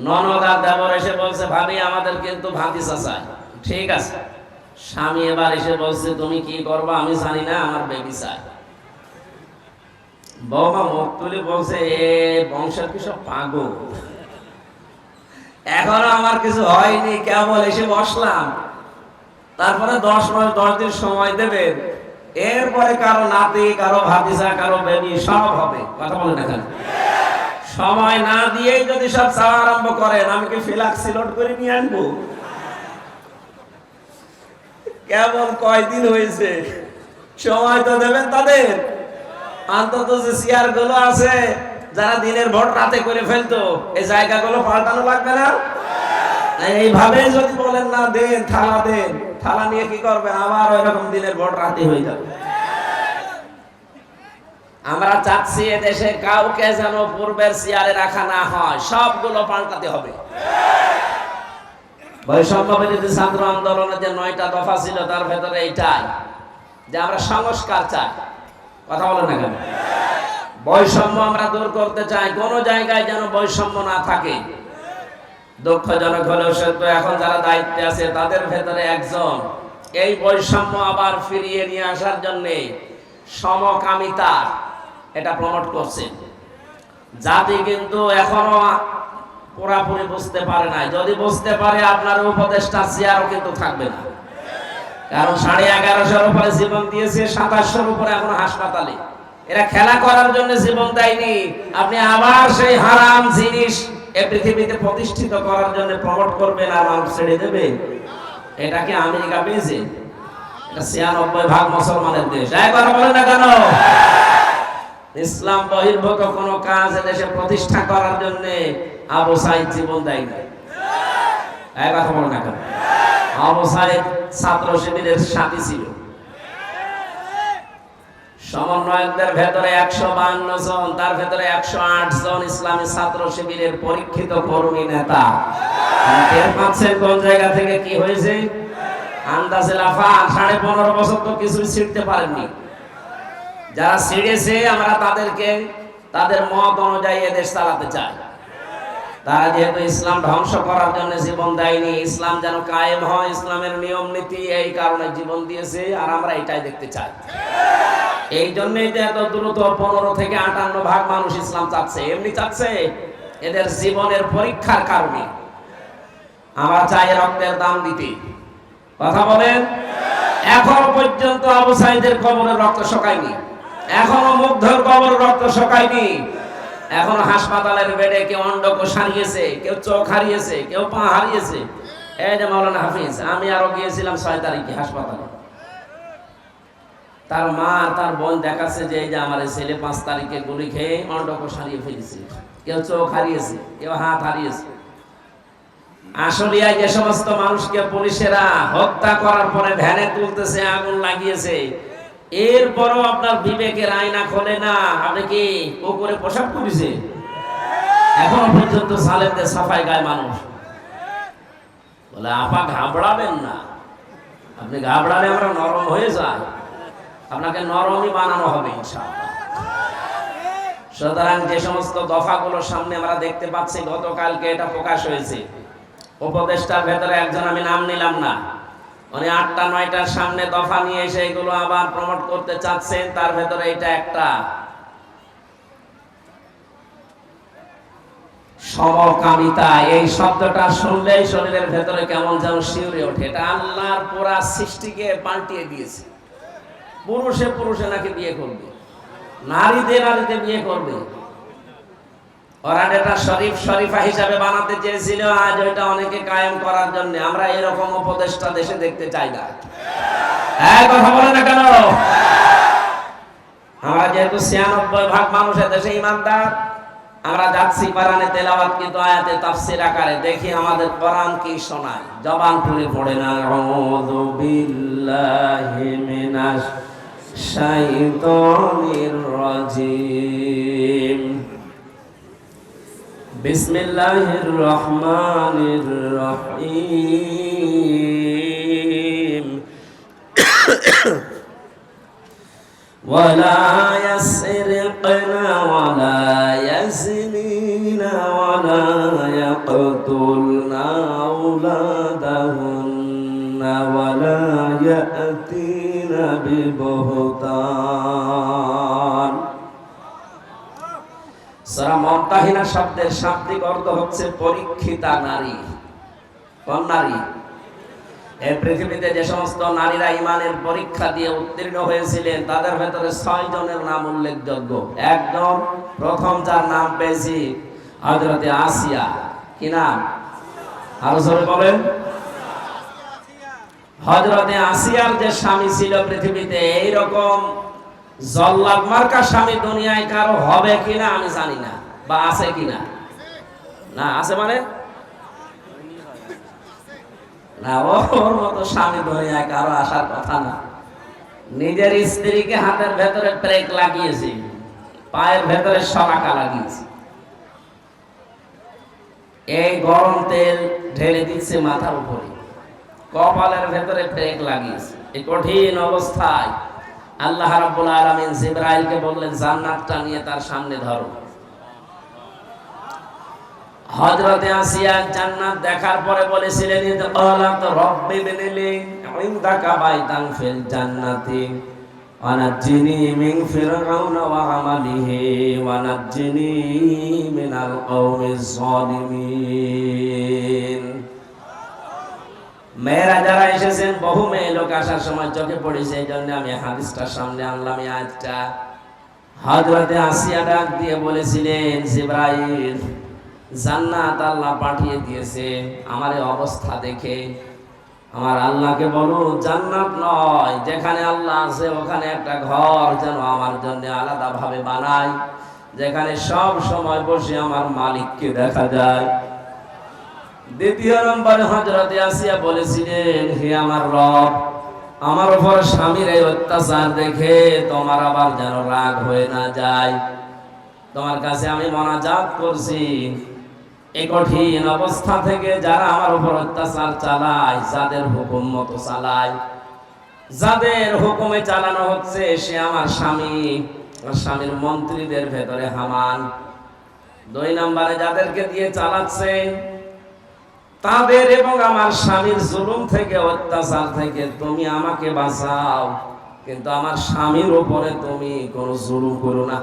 ননদ আর দেবর এসে বলছে ভাবি আমাদের কিন্তু ভাতিজা চাই। ঠিক আছে। স্বামী এবার এসে বলছে তুমি কি করবা আমি জানি না, আমার বেবি চাই। বৌমা মুখ তুলে বলছে এ বংশের কি সব পাগল, এখনো আমার কিছু হয়নি, কেবল এসে বসলাম, তারপরে 10 মাস 10 দিন সময় দেবেন, এরপরে কারো নাতি কারো ভাতিজা কারো বেবি সব হবে। কথা বলে না কেন? সময় না দিয়েই যদি সব চাওয়া আরম্ভ করেন আমি কি ফিলাক্সি লোড করে নিয়ে আনবো? কেবল কয়দিন হয়েছে, সময় তো দেবেন তাদের। অন্তত যে চেয়ার গুলো আছে যারা দিনের ভোট রাতে করে ফেলতো, এই জায়গাগুলো পাল্টানো লাগবে না? এইভাবে যদি বলেন না দেন থালা দেন, থালা নিয়ে কি করবেন? আবার ওইরকম দিনের ভোট রাতে হয়ে যাবে। আমরা চাচ্ছি এদেশে কাউকে যেন পূর্বের চেয়ারে রাখা না হয়, সবগুলো পাল্টাতে হবে। বৈষম্য বিরোধী ছাত্র আন্দোলনের যে 9টা দফা ছিল তার ভেতরে এইটাই যে আমরা সংস্কার চাই। কথা বলেন না কেন? বৈষম্য আমরা দূর করতে চাই, কোন জায়গায় যেন বৈষম্য না থাকে। দুঃখজনক হলেও সত্য, এখন যারা দায়িত্বে আছে তাদের ভেতরে একজন এই বৈষম্য আবার ফিরিয়ে নিয়ে আসার জন্য সমকামিতা এটা প্রমোট করছে। জাতি কিন্তু এখনো পুরাপুরি বুঝতে পারে না। যদি বুঝতে পারে আপনার উপদেষ্টা চেয়ারও কিন্তু থাকবে না, কারণ 1150-এর উপরে জীবন দিয়েছে, 2700-এর উপরে এখন হাসপাতালে। এরা খেলা করার জন্য জীবন দেয়নি, আপনি আবার সেই হারাম জিনিস এই পৃথিবীতে প্রতিষ্ঠিত করার জন্য প্রমোট করবেন আর মানুষ ছেড়ে দেবে। এটা কি আমেরিকা পেয়েছে? এটা 96% মুসলমানের দেশ। এই কথা বলেন না কেন? ইসলাম বহির্ভূত কোন কাজ দেশে প্রতিষ্ঠা করার জন্য আবু সাইদ জীবন দেয়নি। এই কথা বলেন না কেন? আবু সাইদ ছাত্র শিবিরের সাথী ছিল। সমন্বয়কদের ভেতরে 152 জন, তার ভেতরে 108 জন ইসলামী ছাত্র শিবিরের পরীক্ষিত কর্মী নেতা। টের পাচ্ছেন কোন জায়গা থেকে কি হয়েছে? আন্দাজে লাফান। 15.5 বছর তো কিছুই ছিড়তে পারেননি। যারা ছিড়েছে আমরা তাদেরকে তাদের মত অনুযায়ী এদেশ চালাতে চাই। তারা যেহেতু ইসলাম ধ্বংস করার জন্য জীবন দেয়নি, ইসলাম যেন কায়েম হয়, ইসলামের নিয়ম নীতি, এই কারণে জীবন দিয়েছে, আর আমরা এটাই দেখতে চাই। এই জন্যই তো এত দ্রুত 15 থেকে 58% মানুষ ইসলাম চাচ্ছে। এমনি চাচ্ছে, এদের জীবনের পরীক্ষার কারণে। আমরা চাই রক্তের দাম দিতে। কথা বলেন? এখন পর্যন্ত আবু সাইদের কবরে রক্ত শুকায়নি, এখনো মুগ্ধর কবরে রক্ত শুকায়নি। এখন হাসপাতালের বেডে কেউ অন্ডকোষ হারিয়েছে, কেউ চোখ হারিয়েছে, কেউ পা হারিয়েছে। এই যে মাওলানা হাফিজ, আমি আরো গিয়েছিলাম 6 তারিখে হাসপাতালে। তার মা তার বোন দেখাচ্ছে যে এই যে আমার ছেলে 5 তারিখে গুলি খেয়ে অন্ডকোষ হারিয়ে ফেলেছে, কেউ চোখ হারিয়েছে, কেউ হাত হারিয়েছে। আসলে যে সমস্ত মানুষকে পুলিশেরা হত্যা করার পরে ভ্যানে তুলতেছে, আগুন লাগিয়েছে, এরপরও আপনার বিবেকের আয়না খোলে না। আপনি কি পুকুরে পোশাক করেছে? এখনো পর্যন্ত সালেমদের সাফাই গায় মানুষ। বলে আপা ঘাবড়াবেন না, আপনি ঘাবড়ালে আমরা নরম হয়ে যাই, আপনাকে নরমই বানানো হবে ইনশাআল্লাহ। সুতরাং যে সমস্ত দফাগুলো সামনে আমরা দেখতে পাচ্ছি, গতকালকে এটা প্রকাশ হয়েছে। উপদেষ্টার ভেতরে একজন, আমি নাম নিলাম না, উনি 8টা 9টার সামনে দফা নিয়ে এসে এগুলো আবার প্রমোট করতে চাচ্ছেন। তার ভেতরে এটা একটা সমকামিতা। এই শব্দটা শুনলেই শরীরের ভেতরে কেমন যেন শিউরে ওঠে। এটা আল্লাহর পুরা সৃষ্টিকে পাল্টিয়ে দিয়েছে। পুরুষে পুরুষে নাকি বিয়ে করবে, নারীতে নারীতে বিয়ে করবে। ওরা এটা শরীফ শরীফা হিসাবে বানাতে চেয়েছিল, আজ ওইটা অনেকে কায়েম করার জন্য। আমরা এরকম উপদেষ্টা দেশে দেখতে চাই না। এই কথা বলে না কেন? আমরা যেহেতু 96% মানুষের দেশে ইমানদার, আমরা যাচ্ছি কোরআনে তেলাওয়াত কিন্তু আয়াতে তাফসীর আকারে, দেখি আমাদের কোরআন কি শোনায়। জবান খুলে পড়ে না, আউযু বিল্লাহি মিনাশ শাইতানির রাজিম, বিসমিল্লাহির রহমানির রহিম। ولا يسرقن ولا يزنين ولا يقتلن أولادهن ولا يأتين ببهتان। সূরা মুমতাহিনা শব্দের শাব্দিক অর্থ হচ্ছে পরীক্ষিতা নারী। কোন নারী? এই পৃথিবীতে যে সমস্ত নারীরা ইমানের পরীক্ষা দিয়ে উত্তীর্ণ হয়েছিলেন তাদের ভেতরে 6 জনের নাম উল্লেখযোগ্য। একদম প্রথম যার নাম পেয়েছি হযরতে আসিয়া। কি নাম? আরো জোরে বলেন। হযরতে আসিয়ার যে স্বামী ছিল পৃথিবীতে, এইরকম জল্লাদ মার্কা স্বামী দুনিয়ায় কারো হবে কিনা আমি জানি না, বা আছে কিনা। না আছে মানে না, ওর মতো স্বামী দুনিয়ায় কারো আসার কথা না। নিজের স্ত্রীকে হাতের ভেতরে ব্রেক লাগিয়েছি, পায়ের ভেতরে শলাকা লাগিয়েছি, এই গরম তেল ঢেলে দিচ্ছে মাথার উপরে, কপালের ভেতরে ব্রেক লাগিয়েছে। এই কঠিন অবস্থায় আল্লাহ রাব্বুল আলামিন জিবরাইলকে বললেন জান্নাতটা নিয়ে তার সামনে ধরো। হযরতে আসিয়া জান্নাত দেখার পরে বলেছিলেন ইদকালাত রাব্বি বিনিলি ইনদাকা বাইতান ফিল জান্নাতি ওয়া নাজ্জিনি মিন ফিরআউনা ওয়া আমালিহি ওয়া নাজ্জিনি মিনাল কওমিজ যালিমিন। মেয়েরা যারা এসেছেন, বহু মেয়ে লোক আসার সময় চোখে পড়েছে, এই জন্য আমি হাদিসটা সামনে আনলাম। এই আয়াতটা হযরতে আসিয়া ডাক দিয়ে বলেছিলেন জিবরাইল, জান্নাত আল্লাহ পাঠিয়ে দিয়েছে আমার এই অবস্থা দেখে। আমার আল্লাহকে বলো জান্নাত নয়, যেখানে আল্লাহ আছে ওখানে একটা ঘর যেন আমার জন্য আলাদা ভাবে বানায়, যেখানে সব সময় বসে আমার মালিককে দেখা যায়। দ্বিতীয় নম্বরে হযরতে আসিয়া বলেছিলেন, হে আমার রব, আমার উপর স্বামীর এই অত্যাচার দেখে তোমার আবার যেন রাগ হয়ে না যায়। তোমার কাছে আমি মোনাজাত করছি, এই কঠিন অবস্থা থেকে যারা আমার উপর অত্যাচার চালায়, যাদের হুকুম মতো চালায়, যাদের হুকুমে চালানো হচ্ছে, সে আমার স্বামী, স্বামীর মন্ত্রীদের ভেতরে হামান। 2 নম্বরে যাদেরকে দিয়ে চালাচ্ছে তাদের এবং আমার স্বামীর জুলুম থেকে, অত্যাচার থেকে তুমি আমাকে বাঁচাও, কিন্তু আমার স্বামীর উপরে তুমি কোনো জুলুম করো না।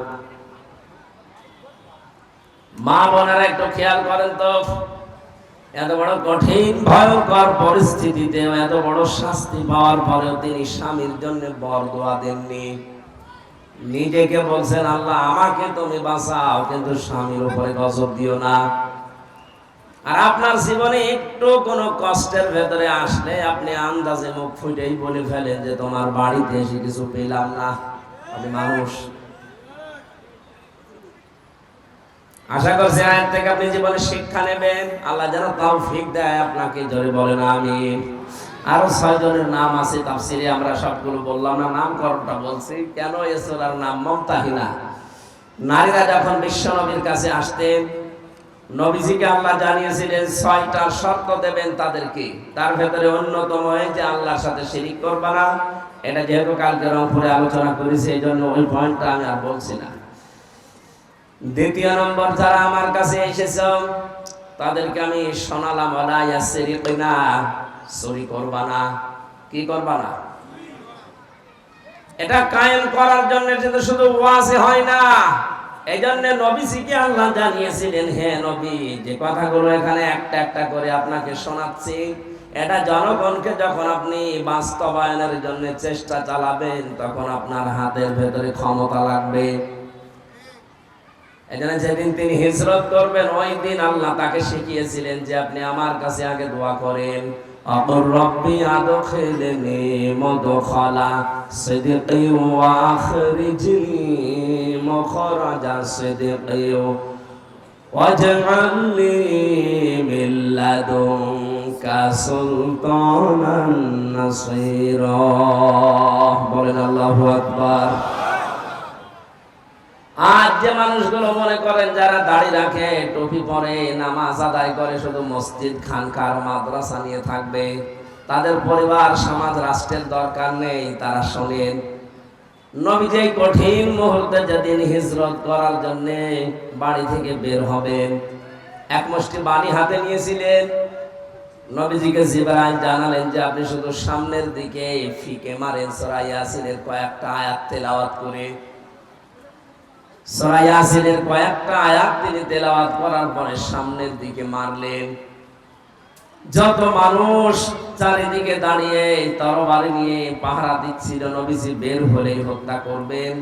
মা বোনেরা একটু খেয়াল করেন তো, এত বড় কঠিন ভয়ঙ্কর পরিস্থিতিতে এত বড় শাস্তি পাওয়ার পরেও তিনি স্বামীর জন্য বরদোয়া দেননি। নিজেকে বলছেন আল্লাহ আমাকে তুমি বাঁচাও, কিন্তু স্বামীর উপরে গজব দিও না। আর আপনার জীবনে একটু কোনো কষ্টের ভেতরে আসলে আপনি আন্দাজে মুখ ফুটেই বলে ফেলেন যে তোমার বাড়িতে এসে কিছু পেলাম না। আপনি মানুষ। আশা করছি আয়াত থেকে আপনি জীবনে শিক্ষা নেবেন। আল্লাহ যেন তৌফিক দেয় আপনাকে। জোরে বলেন আমিন। আরো 6 জনের নাম আছে তাফসিরে, আমরা সবগুলো বললাম না, নামকরণটা বলছি। কেন এই সূরার নাম মুমতাহিনা? নারীরা যখন বিশ্ব নবীর কাছে আসতেন, নবীজিকে আল্লাহ জানিয়েছিলেন 6টা শর্ত দেবেন তাদেরকে। তার ভেতরে অন্যতম এই যে আল্লাহর সাথে শিরিক করবা না। এটা যেহেতু কালকে রংপুরে আলোচনা করেছি, এই জন্য ওই পয়েন্টটা আমি আর বলছি না। দ্বিতীয় নম্বর, যারা আমার কাছে এসেছ তাদেরকে আমি শোনালাম ওয়ালা ইয়াসরিকনা, চুরি করবা না। কি করবা না? এটা কায়েম করার জন্য কিন্তু শুধু ওয়াজে হয় না। এই জন্য নবীজিকে আল্লাহ জানিয়েছিলেন, হে নবী, যে কথাগুলো এখানে একটা একটা করে আপনাকে শোনাচ্ছি, এটা জনগণকে যখন আপনি বাস্তবায়নের জন্য চেষ্টা চালাবেন, তখন আপনার হাতের ভেতরে ক্ষমতা লাগবে। এই জন্য যেদিন তিনি হিজরত করবেন, ওই দিন আল্লাহ তাকে শিখিয়েছিলেন যে আপনি আমার কাছে আগে দোয়া করেন, আকুর রব্বি আদখিলনি মুদখালা সিদকি ওয়া আখরিজনি মুখরাজা সিদকি ওয়াজআল লি মিন লাদুনকা সুলতানান নাসীরা। বলেন আল্লাহু আকবার। আজ যে মানুষগুলো মনে করেন যারা দাড়ি রাখে, টুপি পরে, নামাজ আদায় করে, শুধু মসজিদ, খানকার, মাদ্রাসা নিয়ে থাকবে, তাদের পরিবার, সমাজ, রাষ্ট্রের দরকার নেই। তারা শোনেন, নবী যে কঠিন মুহূর্তে যেদিন হিজরত করার জন্য বাড়ি থেকে বের হবেন, এক মুষ্টি বাণী হাতে নিয়েছিলেন। নবীজিকে জিবরাইল জানালেন যে আপনি শুধু সামনের দিকে ফিকে মারেন, সূরা ইয়াসিনের কয়েকটা আয়াত তেলাওয়াত করে। সূরা ইয়াসিনের কয়েকটা আয়াত তিনি তেলাওয়াত করার পরে সামনের দিকে মারলেন। যত মানুষ চারিদিকে দাঁড়িয়ে তরবারি নিয়ে পাহারা দিচ্ছিল, নবীজি বের হলেই হত্যা করবেন,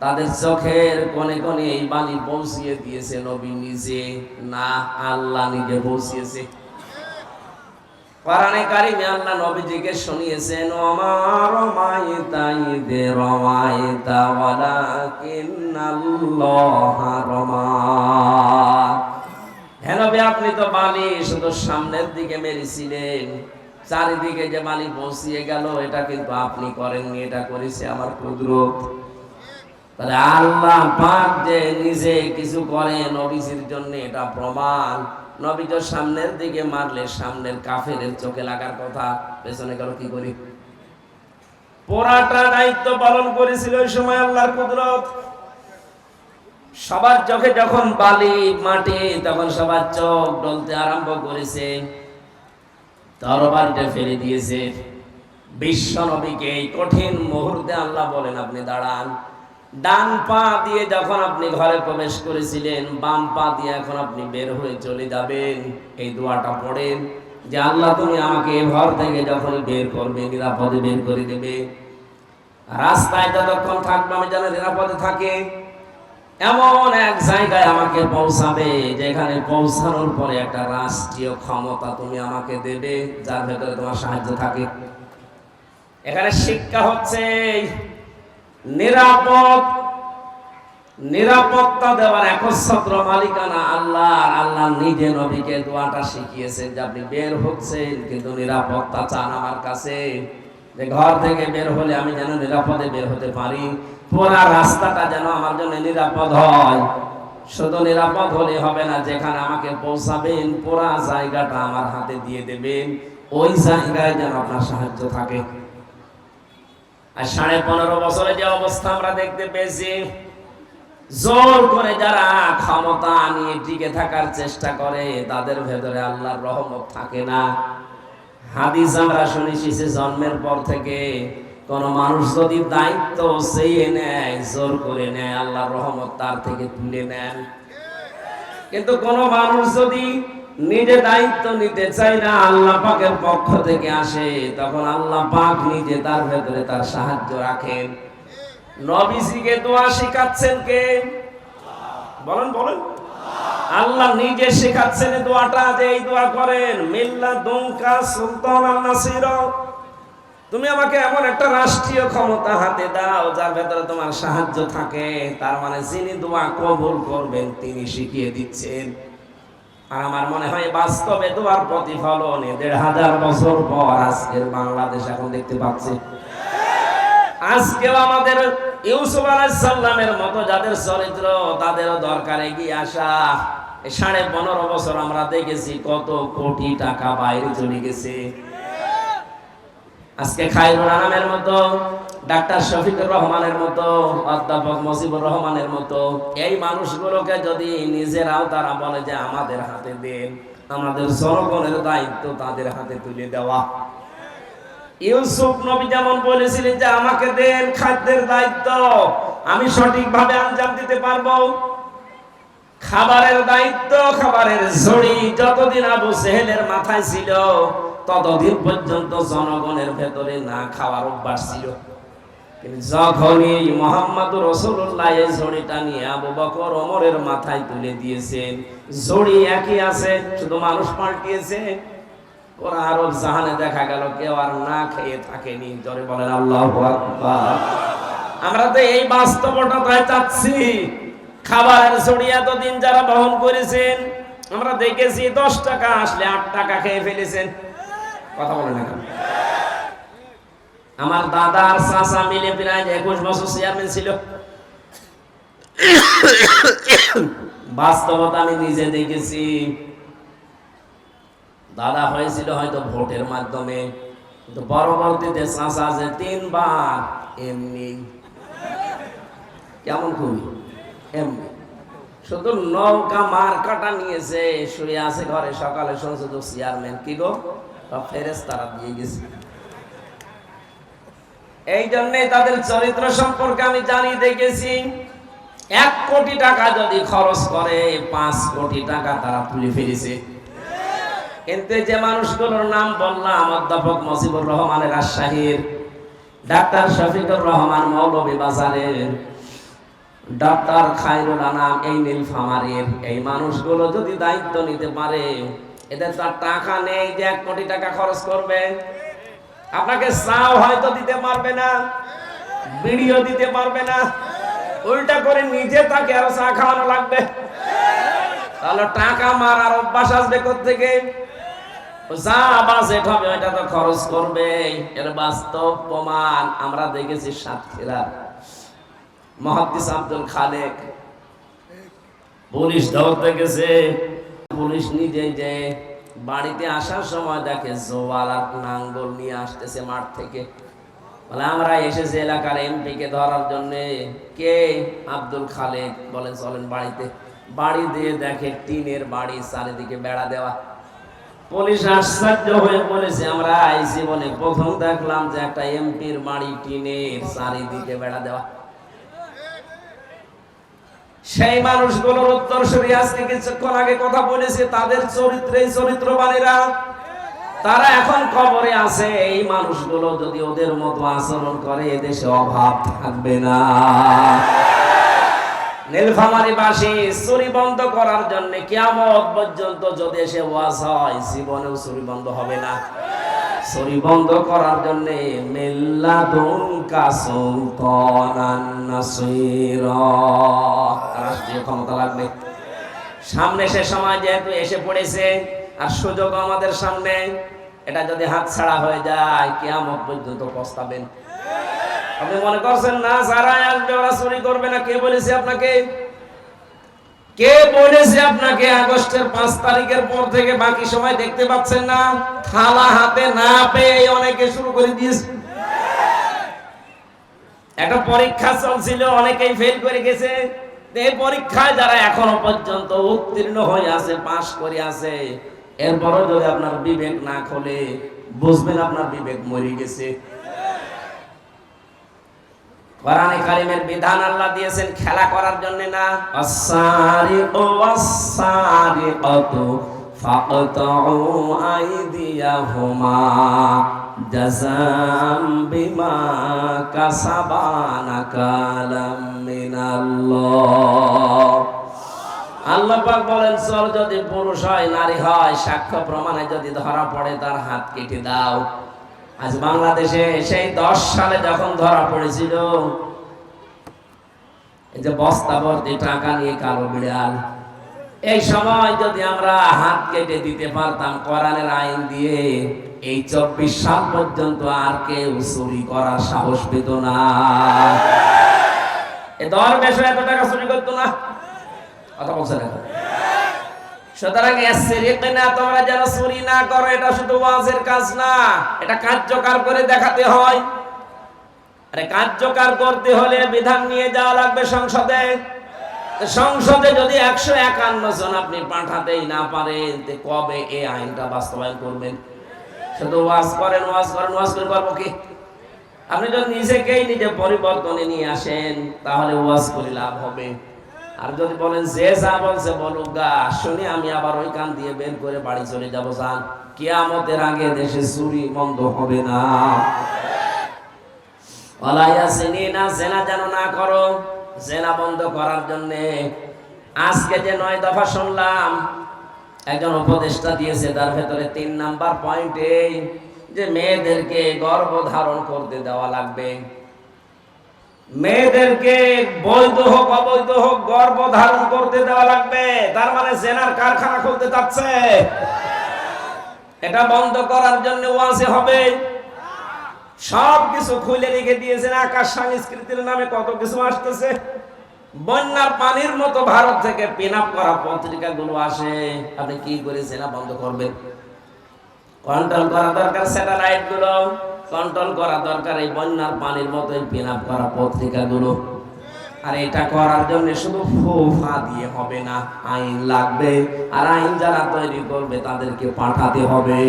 তাদের চোখের কোণে কোণে এই বাণী পৌঁছিয়ে দিয়েছে নবী নিজে, না আল্লাহ নিজে পৌঁছিয়েছে। কোরআনে কারিমে আল্লাহ নবীজিকে শুনিয়েছেন, ওমা রামাইতা ইয রামাইতা ওয়ালাকিন্নাল্লাহা রামা। হে নবী, আপনি তো বালি শুধু সামনের দিকে মেরেছিলেন, চারিদিকে যে বালি পৌঁছিয়ে গেল এটা কিন্তু আপনি করেননি, এটা করেছে আমার কুদরত। তাহলে আল্লাহ পাক যে নিজে কিছু করে নবীজির জন্য, এটা প্রমাণ। নবী তো সামনের দিকে মারলে সামনের কাফেরের চোখে লাগার কথা, পেছনে গেল কি করি? পুরাটা দায়িত্ব পালন করেছিল ওই সময় আল্লাহর কুদরত। সবার চোখে যখন বালি মাটি, তখন সবার চোখ ডলতে আরম্ভ করেছে, তরবারিটা ফেলে দিয়েছে। বিশ্ব নবীকে এই কঠিন মুহূর্তে আল্লাহ বলেন, আপনি দাঁড়ান। ডান পা দিয়ে যখন আপনি ঘরে প্রবেশ করেছিলেন, বাম পা দিয়ে এখন আপনি বের হয়ে চলে যাবেন, এই দোয়াটা পড়েন যে আল্লাহ তুমি আমাকে এই ঘর থেকে যখন বের করবে, নিরাপদে বের করে দেবে। রাস্তায় যতক্ষণ থাকবে আমি যেন নিরাপদে থাকে, এমন এক জায়গায় আমাকে পৌঁছাবে যেখানে পৌঁছানোর পরে একটা রাষ্ট্রীয় ক্ষমতা তুমি আমাকে দেবে, যার ভেতরে তোমার সাহায্য থাকে। এখানে শিক্ষা হচ্ছে নিরাপত্তা দেওয়ার একচ্ছত্র মালিকানা আল্লাহ। আল্লাহ নিজে নবীকে দোয়াটা শিখিয়েছেন যে আপনি বের হচ্ছেন, কিন্তু নিরাপত্তা চান আমার কাছে, যে ঘর থেকে বের হলে আমি যেন নিরাপদে বের হতে পারি, পুরা রাস্তাটা যেন আমার জন্য নিরাপদ হয়। শুধু নিরাপদ হলে হবে না, যেখানে আমাকে পৌঁছাবেন পুরা জায়গাটা আমার হাতে দিয়ে দেবেন, ওই জায়গায় যেন আপনার সাহায্য থাকে। আর 15.5 বছরে যে অবস্থা আমরা দেখতে পেয়েছি, জোর করে যারা ক্ষমতা নিয়ে টিকে থাকার চেষ্টা করে, তাদের ভেতরে আল্লাহর রহমত থাকে না। হাদিস আমরা শুনেছি যে জন্মের পর থেকে কোন মানুষ যদি দায়িত্ব চেয়ে নেয়, জোর করে নেয়, আল্লাহর রহমত তার থেকে তুলে নেন। কিন্তু কোন মানুষ যদি নিজে দায়িত্ব নিতে চায় না, আল্লাহ পাকের পক্ষ থেকে আসে, তখন আল্লাহ পাক নিজে তার ভেতরে তার সাহায্য রাখেন। নবীজিকে দোয়া শেখাচ্ছেন কে? বলেন বলেন। আল্লাহ নিজে শেখাচ্ছেন দোয়াটা, যে এই দোয়া করেন, মিল্লাদুনকা সুলতানান নাসীরা। তুমি আমাকে এমন একটা রাষ্ট্রীয় ক্ষমতা হাতে দাও যার ভেতরে তোমার সাহায্য থাকে। তার মানে যিনি দোয়া কবুল করবেন তিনি শিখিয়ে দিচ্ছেন। আর আমার মনে হয় বাস্তবে দোয়ার প্রতিফলন 1500 বছর পর আজকের বাংলাদেশ এখন দেখতে পাচ্ছে। আজকেও আমাদের ইউসুফ আলাইহিস সালামের মতো যাদের চরিত্র, তাদেরও দরকার এগিয়ে আসা। 15.5 বছর আমরা দেখেছি কত কোটি টাকা বাইরে চলে গেছে। আজকে খায়রুল আনামের মতো, ডাক্তার শফিকুর রহমানের মতো, অধ্যাপক মুজিবুর রহমানের মতো এই মানুষগুলোকে যদি নিজেরাও তারা বলে যে আমাদের হাতে দেন, আমাদের জনগণের দায়িত্ব তাদের হাতে তুলে দেওয়া। ইউসুফ নবী যেমন বলেছিলেন যে আমাকে দেন খাদ্যের দায়িত্ব, আমি সঠিকভাবে আঞ্জাম দিতে পারবো। খাবারের দায়িত্ব, খাবারের ঝুড়ি যতদিন আবু জেহেলের মাথায় ছিল, ততদিন পর্যন্ত জনগণের ভেতরে না খাওয়ার অভ্যাস ছিল। কিন্তু যখনই মুহাম্মদুর রাসূলুল্লাহ এই ঝুড়িটা নিয়ে আবু বকর ওমরের মাথায় তুলে দিয়েছেন, ঝুড়ি একই আছে, শুধু মানুষ পাল্টিয়েছে। ওরা আরব জাহানে দেখা গেল কেউ আর না খেয়ে থাকেনি। জোরে বলেন আল্লাহু আকবার। আমরা তো এই বাস্তবতাটাই চাচ্ছি। খাবারের ছড়ি এতদিন যারা বহন করেছেন আমরা দেখেছি 10 টাকা আসলে 8 টাকা খেয়ে ফেলেছেন। কথা বলেন এখন। আমার দাদা আর চাচা মিলে প্রায় 21 বছর চেয়ারম্যান ছিল। বাস্তবতা আমি নিজে দেখেছি। দাদা হয়েছিল হয়তো ভোটের মাধ্যমে, কিন্তু পরবর্তীতে চাচা যে 3 বার এমনি। কেমন খুবই এমনি, শুধু নৌকা মার কাটা নিয়েছে, শুয়ে আছে ঘরে। সকালে শুনছে তো চেয়ারম্যান কি গো, ফেরেশতারা দিয়ে গেছে। এই জন্যে তাদের চরিত্র সম্পর্কে আমি জানি, দেখেছি। 1 কোটি টাকা যদি খরচ করে 5 কোটি টাকা তারা তুলে ফেলেছে। কিন্তু যে মানুষগুলোর নাম বললাম, অধ্যাপক মজিবুর রহমানের রাজশাহীর, ডাক্তার শফিকুর রহমান মৌলভী বাজারের, ডাক্তার খায়রুল আনাম এই নীলফামারীর, এই মানুষগুলো যদি দায়িত্ব নিতে পারে, এদের তো টাকা নেই যে 1 কোটি টাকা খরচ করবে। আপনাকে চাও হয়তো দিতে পারবে না, বিড়িও দিতে পারবে না, উল্টা করে নিজে তাকে আরো চা খাওয়ানো লাগবে। তাহলে টাকা মারার অভ্যাস আসবে কোত্থেকে? যা বাজেট হবে ওইটা তো খরচ করবে। এর বাস্তব প্রমাণ আমরা দেখেছি সাতক্ষীরা। মুহাদ্দিস আব্দুল খালেক পুলিশ ধরতে গেছে, পুলিশ নিজে যে বাড়িতে আসার সময় দেখে জোয়াল আর নাঙ্গল নিয়ে আসতেছে মাঠ থেকে। বলে আমরা এসেছি এলাকার এমপি কে ধরার জন্য। কে? আব্দুল খালেক। বলে চলেন বাড়িতে। বাড়ি দিয়ে দেখে টিনের বাড়ি, চারিদিকে বেড়া দেওয়া। পুলিশ আশ্চর্য হয়ে বলেছে আমরা এই জীবনে প্রথম দেখলাম যে একটা এমপির বাড়ি টিনের, চারিদিকে বেড়া দেওয়া। সেই মানুষগুলোর উত্তরসূরি আজকে কিছুক্ষণ আগে কথা বলেছে, তাদের চরিত্রে চরিত্রবানেরা তারা এখন কবরে আছে। এই মানুষগুলো যদি ওদের মতো আচরণ করে, এদেশে অভাব থাকবে না। নীলফামারীবাসী চুরি বন্ধ করার জন্য কিয়ামত পর্যন্ত যদি এসে ওয়াজ হয়, জীবনেও চুরি বন্ধ হবে না। চুরি বন্ধ করার জন্য মিল্লাদুনকা সুলতানান নাসীরা, রাষ্ট্রীয় ক্ষমতা লাগবে। সামনে সে সময় যেহেতু এসে পড়েছে, আর সুযোগ আমাদের সামনে, এটা যদি হাতছাড়া হয়ে যায় কিয়ামত পর্যন্ত পস্তাবেন। আপনি মনে করছেন না যারা আসবে ওরা চুরি করবে না? কে বলেছে আপনাকে? কে বলেছে আপনাকে আগস্টের 5 তারিখের পর থেকে বাকি সময় দেখতে পাচ্ছেন না? থালা হাতে না পেয়ে অনেকে শুরু করে দিয়েছে। একটা পরীক্ষা চলছিল, অনেকেই ফেল করে গেছে। এই পরীক্ষায় যারা এখনো পর্যন্ত উত্তীর্ণ হয়ে আছে, পাশ করে আছে, এরপরও যদি আপনার বিবেক না খোলে, বুঝবেন আপনার বিবেক মরে গেছে। কোরআনে কারিমের বিধান আল্লাহ দিয়েছেন খেলা করার জন্য না। আস-সারিকু ওয়াস-সারিকাতু ফাকতাউ আইদিয়াহুমা জাযাম বিমা কাসাবা নাকালাম মিনাল্লাহ। আল্লাহ পাক বলেন, চোর যদি পুরুষ হয় নারী হয়, সাক্ষ্য প্রমাণে যদি ধরা পড়ে তার হাত কেটে দাও। আজ বাংলাদেশে সেই 10 সালে যখন ধরা পড়েছিল, এই যে বস্তা ভর্তি টাকা নিয়ে কালো বিড়াল, এই সময় যদি আমরা হাত কেটে দিতে পারতাম কোরআনের আইন দিয়ে, এই 24 সাল পর্যন্ত আর কেউ চুরি করার সাহস পেত না। এই দরবেশ এত টাকা চুরি করতো না। কথা বলছেন এখন? সুতরাং তোমরা যেন চুরি না করো, এটা শুধু ওয়াজের কাজ না, এটা কার্যকর করে দেখাতে হয়। আরে কার্যকর করতে হলে বিধান নিয়ে যাওয়া লাগবে সংসদে। সংসদে যদি 151 জন আপনি পাঠাতেই না পারেন, কবে এই আইনটা বাস্তবায়ন করবেন? শুধু ওয়াজ করেন, ওয়াজ করেন, ওয়াজ করে করবো কি? আপনি যদি নিজে পরিবর্তনে নিয়ে আসেন, তাহলে ওয়াজ করে লাভ হবে। আর যদি বলেন যে যা বলছে বলুক গা, শুনে আমি আবার ওই কান দিয়ে বের করে বাড়ি চলে যাবো, যান, কিয়ামতের আগে দেশে চুরি বন্ধ হবে না। জেনা যেন না করো। জেনা বন্ধ করার জন্য আজকে যে 9 দফা শুনলাম, একজন উপদেষ্টা দিয়েছে, তার ভেতরে 3 নাম্বার পয়েন্ট এই যে মেয়েদেরকে গর্ভধারণ করতে দেওয়া লাগবে। মেয়েদেরকে বৈধ হোক অবৈধ হোক গর্ভ ধারণ করতে দেওয়া লাগবে। তার মানে জেনার কারখানা খুলতে যাচ্ছে, এটা বন্ধ করার জন্য ওয়াজে হবে। সবকিছু খুলে রেখে দিয়েছেন, আকাশ সংস্কৃতির নামে কত কিছু আসতেছে। বন্যার পানির মতো ভারত থেকে পিন আপ করা পত্রিকাগুলো আসে, আপনি কি করেছেন না বন্ধ করবেন? কন্ট্রোল করা দরকার, স্যাটেলাইট গুলো কন্ট্রোল করা দরকার এই বন্যার পানির মতো পিন আপ করা পত্রিকাগুলো। আর এটা করার জন্য শুধু ফুফা দিয়ে হবে না, আইন লাগবে। আর আইন যারা তৈরি করবে তাদেরকে পাঠাতে হবে।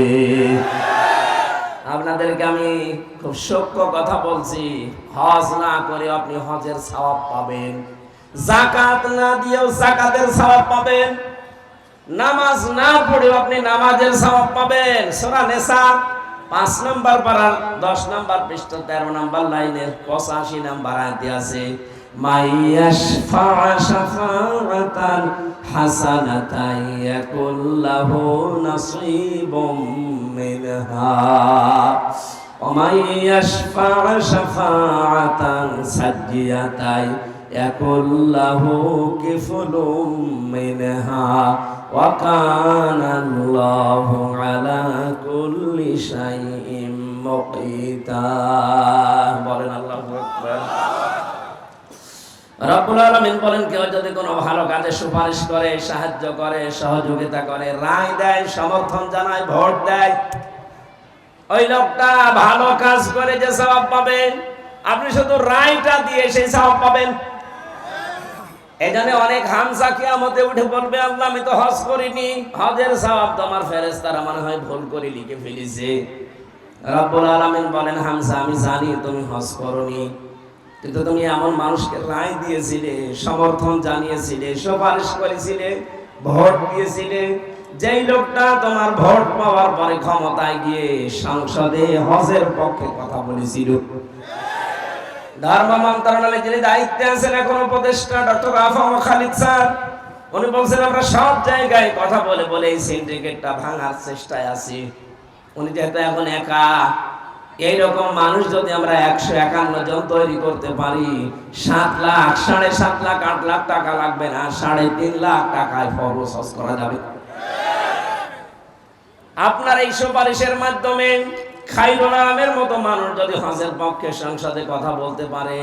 আপনাদেরকে আমি খুব সূক্ষ্ম কথা বলছি, হজ না করে আপনি হজের সওয়াব পাবেন, যাকাত না দিয়েও যাকাতের সওয়াব পাবেন, নামাজ না পড়েও আপনি নামাজের সওয়াব পাবেন। সূরা নিসা 5 নম্বর পারার 10 নম্বর পৃষ্ঠা 13 নম্বর লাইনের 85 নম্বর আয়াতে আছে, মাইয়াশফা শাফাআতান হাসানাতান ইয়াকুল্লাহু নাসীবুম মিনহা ওয়া মাইয়াশফা শাফাআতান সাজ্জিয়াতান ইয়াকুল্লাহু কিফলুম মিনহা ওয়া কানা আল্লাহু আলা কুল্লি শাইইন মুকিতা। বলেন আল্লাহু আকবার। রব্বুল আলামিন বলেন, কেউ যদি কোনো ভালো কাজে সুপারিশ করে, সাহায্য করে, সহযোগিতা করে, রায় দেয়, সমর্থন জানায়, ভোট দেয়, ওই লোকটা ভালো কাজ করে যে সওয়াব পাবেন, আপনি শুধু রায়টা দিয়ে সেই সওয়াব পাবেন। এখানে অনেক হামজা কিয়ামতে উঠে বলবে, আল্লাহ আমি তো হজ করিনি, হজের সওয়াব তো আমার ফেরেশতারা মনে হয় ভুল করে লিখে ফেলেছে। রব্বুল আলামিন বলেন, হামজা আমি জানি তুমি হজ করনি, কিন্তু তুমি এমন মানুষকে রায় দিয়েছিলে, সমর্থন জানিয়েছিলে, সুপারিশ করেছিলে, ভোট দিয়েছিলে, যেই লোকটা তোমার ভোট পাওয়ার পরে ক্ষমতায় গিয়ে সংসদে হজের পক্ষে কথা বলেছিল। ধর্ম মন্ত্রণালয়ে যিনি দায়িত্বে আছেন এখন উপদেষ্টা ডক্টর আফম খালিদ স্যার, উনি বলছেন আমরা সব জায়গায় কথা বলে বলে এই সিন্ডিকেটটা ভাঙার চেষ্টায় আছি। উনি যেহেতু এখন একা, এইরকম মানুষ যদি আমরা 151 জন তৈরি করতে পারি, 7 লাখ 7.5 লাখ 8 লাখ টাকা লাগবে না, 3.5 লাখ টাকায় ফরজ হজ করা যাবে। আপনার এই সুপারিশের মাধ্যমে খাইরুল আলমের মতো মানুষ যদি হজের পক্ষে সংসদে কথা বলতে পারে,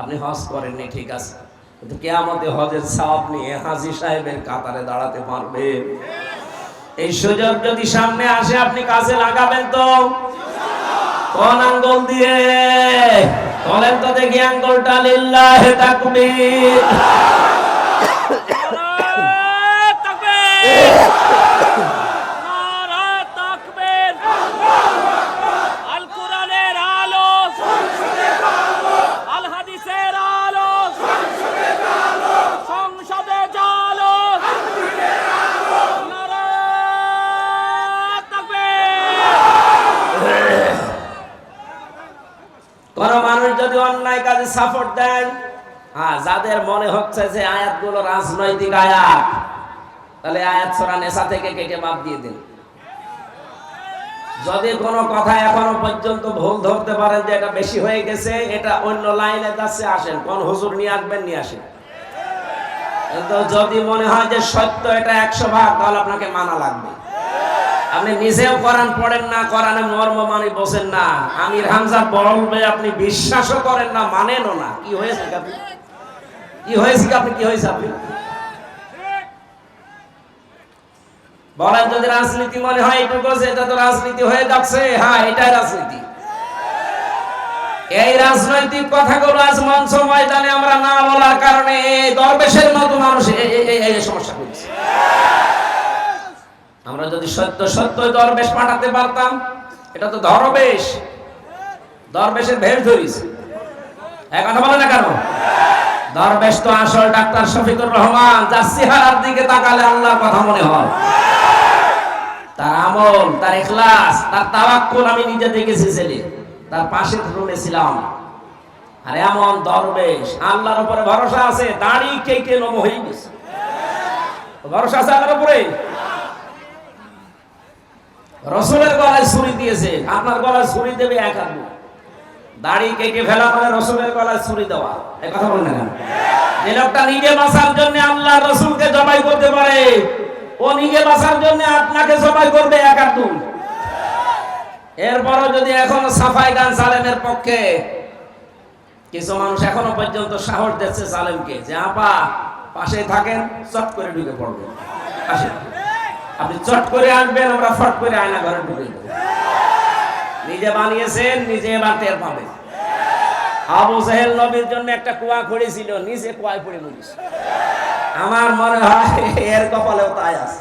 আপনি হজ করেননি ঠিক আছে, কিন্তু কিয়ামতে হজের সওয়াব নিয়ে হাজী সাহেবের কাতারে দাঁড়াতে পারবেন। এই সুযোগ যদি সামনে আসে আপনি কাজে লাগাবেন তো? কোন আঙ্গুল দিয়ে বলেন তো দেখি, আঙ্গুলটা লিল্লাহি তাকবীর। কোন মানুষ যদি অন্যায় কাজে সাপোর্ট দেয়, যাদের মনে হচ্ছে যে আয়াতগুলো রাজনৈতিক আয়াত, তাহলে আয়াত সূরা নিসা থেকে কেটে বাদ দিয়ে দিন। যদি কোনো কথা এখনো পর্যন্ত ভুল ধরতে পারেন যে এটা বেশি হয়ে গেছে, এটা অন্য লাইনে যাচ্ছে, আসেন কোন হুজুর নিয়ে আসবেন, নিয়ে আসেন। কিন্তু যদি মনে হয় যে সত্য এটা 100 ভাগ, তাহলে আপনাকে মানা লাগবে। আপনি নিজেও কোরআন পড়েন না, কোরআনের মর্ম মানে বোঝেন না, আমির হামজা বলবে আপনি বিশ্বাসও করেন না, মানেনও না। কি হয়েছে আপনি? কি হয়েছে আপনি? কি হয়েছে আপনি বলেন? যদি রাজনীতি মনে হয় এটুকু যে এটা তো রাজনীতি হয়ে যাচ্ছে, হ্যাঁ এটাই রাজনীতি। এই রাজনৈতিক কথাগুলো আজ মঞ্চ ময়দানে আমরা না বলার কারণে দরবেশের মতো মানুষ এই সমস্যা করছে। আমরা যদি সত্য সত্যই দরবেশ পাঠাতে পারতাম, এটা তো দরবেশ, দরবেশের ভেষ ধরিস, এক কথা বলে না কেন? দরবেশ তো আসল ডাক্তার শফিকুর রহমান, যার চেহারার দিকে তাকালে আল্লাহর কথা মনে হয়। তার আমল, তার ইখলাস, তার তাওয়াক্কুল আমি নিজে দেখেছি, ছেলে তার পাশে রুমে ছিলাম। আর এমন দরবেশ, আল্লাহর উপরে ভরসা আছে, দাড়ি কেটে নম হয়ে গেছে। ভরসা আছে আল্লাহর উপরে। রাসূলের গলায় ছুরি দিয়েছে, আপনার গলায় ছুরি দেবে এক আদমি। দাড়ি কেটে ফেলা মানে রসুলের গলায় ছুরি দেওয়া, এই কথা বলেন না কেন? যে লোকটা নিজে বাঁচার জন্য আল্লাহ রসুলকে জবাই করতে পারে, ও নিজে বাঁচার জন্য আপনাকে জবাই করবে এক আর দুই। এরপরও যদি এখনো সাফাই গান সালেমের পক্ষে কিছু মানুষ এখনো পর্যন্ত সাহস দিচ্ছে সালেমকে যে আপা পাশে থাকেন, চট করে ঢুকে পড়বেন, আসেন আপনি চট করে আসবেন, আমরা ফট করে আয়না ঘরে ঢুকে দেব। নিজে বানিয়েছেন, নিজে এবার টের পাবেন। আবু জাহেল নবীর জন্য একটা কুয়া খুঁড়েছিল, নিজে কুয়ায় পড়ে মরিস। আমার মনে হয় এর কপালেও তাই আছে।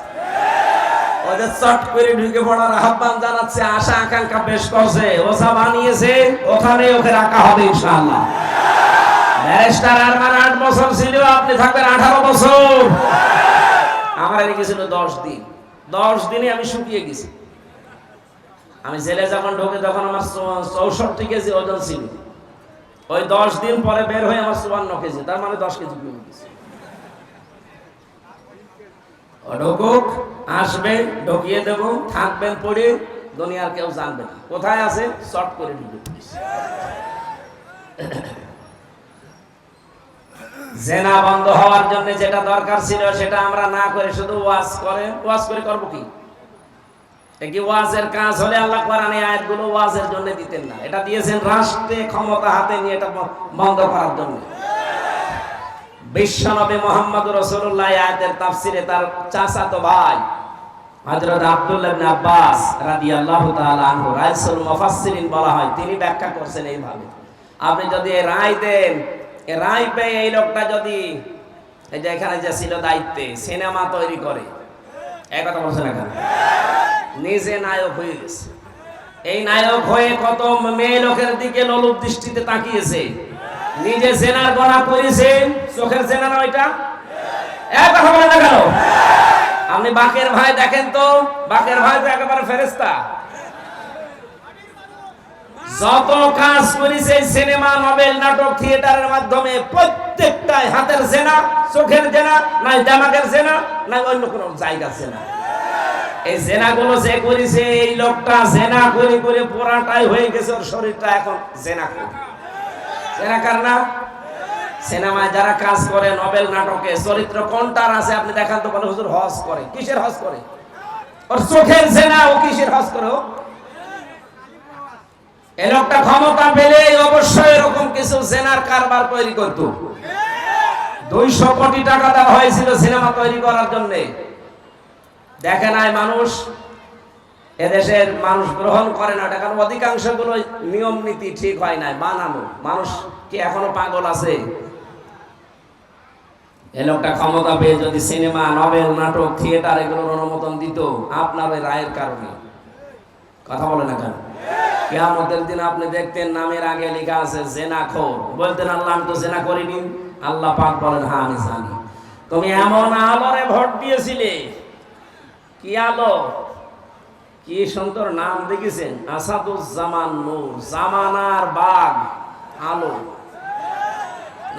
ওদের চট করে ঢুকে পড়ার আহ্বান জানাচ্ছে, আশা আকাঙ্ক্ষা পেশ করছে, ওসা বানিয়েছে, ওখানে ওকে রাখা হবে ইনশাআল্লাহ। ব্যারিস্টার আরমান 8 বছর ছিল, আপনি থাকবেন 18 বছর। আমার এদিকে ছিল 10 দিন। 10 দিনে আমি শুকিয়ে গেছি। আমি জেলে যখন ঢোকে তখন আমার 64 কেজি ওজন ছিল। ওই 10 দিন পরে বের হয়ে আমার 54 কেজি, তার মানে 10 কেজি কমে গেছে। ঢুকুক, আসবেন, ঢুকিয়ে দেব, থাকবেন পড়ে, দুনিয়ার কেউ জানবে না কোথায় আছে, শর্ট করে ঢুকে পড়েছে। জেনা বন্ধ হওয়ার জন্য যেটা দরকার ছিল সেটা আমরা না করে শুধু ওয়াজ করে করব কি? কি ওয়াজের কাজ হলে আল্লাহ কোরআনে আয়াতগুলো ওয়াজের জন্য দিতেন না, এটা দিয়েছেন রাষ্ট্রে ক্ষমতা হাতে নিয়ে এটা বন্ধ করার জন্য। বিশ্বনবী মুহাম্মদ রাসূলুল্লাহ আয়াতের তাফসিরে তার চাচাতো ভাই হযরত আব্দুল্লাহ ইবনে আব্বাস রাদিয়াল্লাহু তাআলা আনহু রাইসুল মুফাসসিরিন বলা হয়, তিনি ব্যাখ্যা করছেন এইভাবে, আপনি যদি রায় দেন, এই রায় পেয়ে এই লোকটা যদি এই যে এখানে যে ছিল দায়িত্বে সিনেমা তৈরি করে, এই কথা বলছেন না কেন? নিজে নায়ক হয়ে গেছে। এই নায়ক হয়ে কত মেয়ে লোকের দিকে লোলুপ দৃষ্টিতে তাকিয়েছে, নিজে জেনার গণা করেছে, চোখের জেনা না ওইটা, এক কথা বলে না কেন? আপনি বাকের ভাই দেখেন তো, বাকের ভাই তো একেবারে ফেরেশতা। যত কাজ করেছে সিনেমা, নোবেল, নাটক, থিয়েটারের মাধ্যমে প্রত্যেকটাই হাতের জেনা, চোখের জেনা, নাই জামাকের জেনা, নাই অন্য কোনো জায়গার জেনা। এই জেনাগুলো যে করেছে, এই লোকটা জেনা করে করে পুরাটাই হয়ে গেছে, ওর শরীরটা এখন জেনা করে। জেনাকার না? সিনেমায় যারা কাজ করে, নোবেল নাটকে চরিত্র কোনটার আছে আপনি দেখান তো, বলে হুজুর হজ করে। কিসের হজ করে? ওর চোখের জেনা, ও কিসের হজ করে? এই লোকটা ক্ষমতা পেলে অবশ্যই এরকম কিছু জেনার কারবার তৈরি করত। 200 কোটি টাকা দেওয়া হয়েছিল সিনেমা তৈরি করার জন্য। দেখে নাই মানুষ, এদেশের মানুষ গ্রহণ করে না, কারণ অধিকাংশ গুলো নিয়ম নীতি ঠিক হয় নাই, বানানো। মানুষ কি এখনো পাগল আছে? এই লোকটা ক্ষমতা পেয়ে যদি সিনেমা, নোবেল, নাটক, থিয়েটার এগুলোর অনুমোদন দিত আপনার ওই রায়ের কারণে, কথা বলে না কেন? কিয়ামতের দিন আপনি দেখতেন নামের আগে লেখা আছে জেনাখোর, বলতেন আল্লাহ আমি তো জেনা করিনি। আল্লাহ পাক বলেন হ্যাঁ আমি জানি। তুমি এমন আলোরে ভোট দিয়েছিলে, কি আলো, কি সুন্দর নাম দেখেছেন, আসাদুজ্জামান নূর, জামানার বাগ আলো।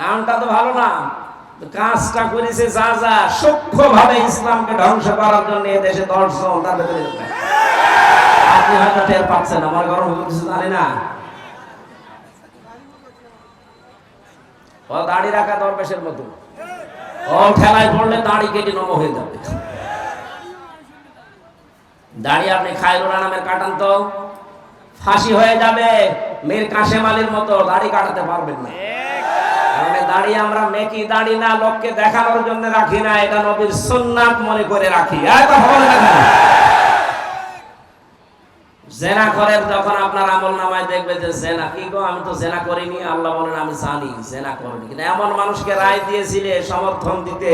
নামটা তো ভালো নাম, কাজটা করেছে যা যা সূক্ষ্মভাবে ইসলামকে ধ্বংস করার জন্য এদেশে 10 জন, তার ভেতরে আপনি হয়তো টের পাচ্ছেন, আমার গরম কিছু জানি না। ও দাড়ি রাখা দরবেশের মতো, ও খেলায় পড়লে দাড়ি কেটে নম হয়ে যাবে। দাড়ি আপনি খায়রুল আনামের কাটান তো ফাঁসি হয়ে যাবে, মীর কাশেম আলীর মতো দাড়ি কাটাতে পারবেন না। কারণ দাড়ি আমরা মেকি দাড়ি না, লোককে দেখানোর জন্য রাখি না, এটা নবীর সুন্নাত মনে করে রাখি। জেনা করেন যখন আপনার আমল নামায় দেখবে যে জেনা, কি গো আমি তো জেনা করিনি, আল্লাহ বলেন আমি জানি জেনা করিনি। কিন্তু এমন মানুষকে রায় দিয়েছিলে সমর্থন দিতে,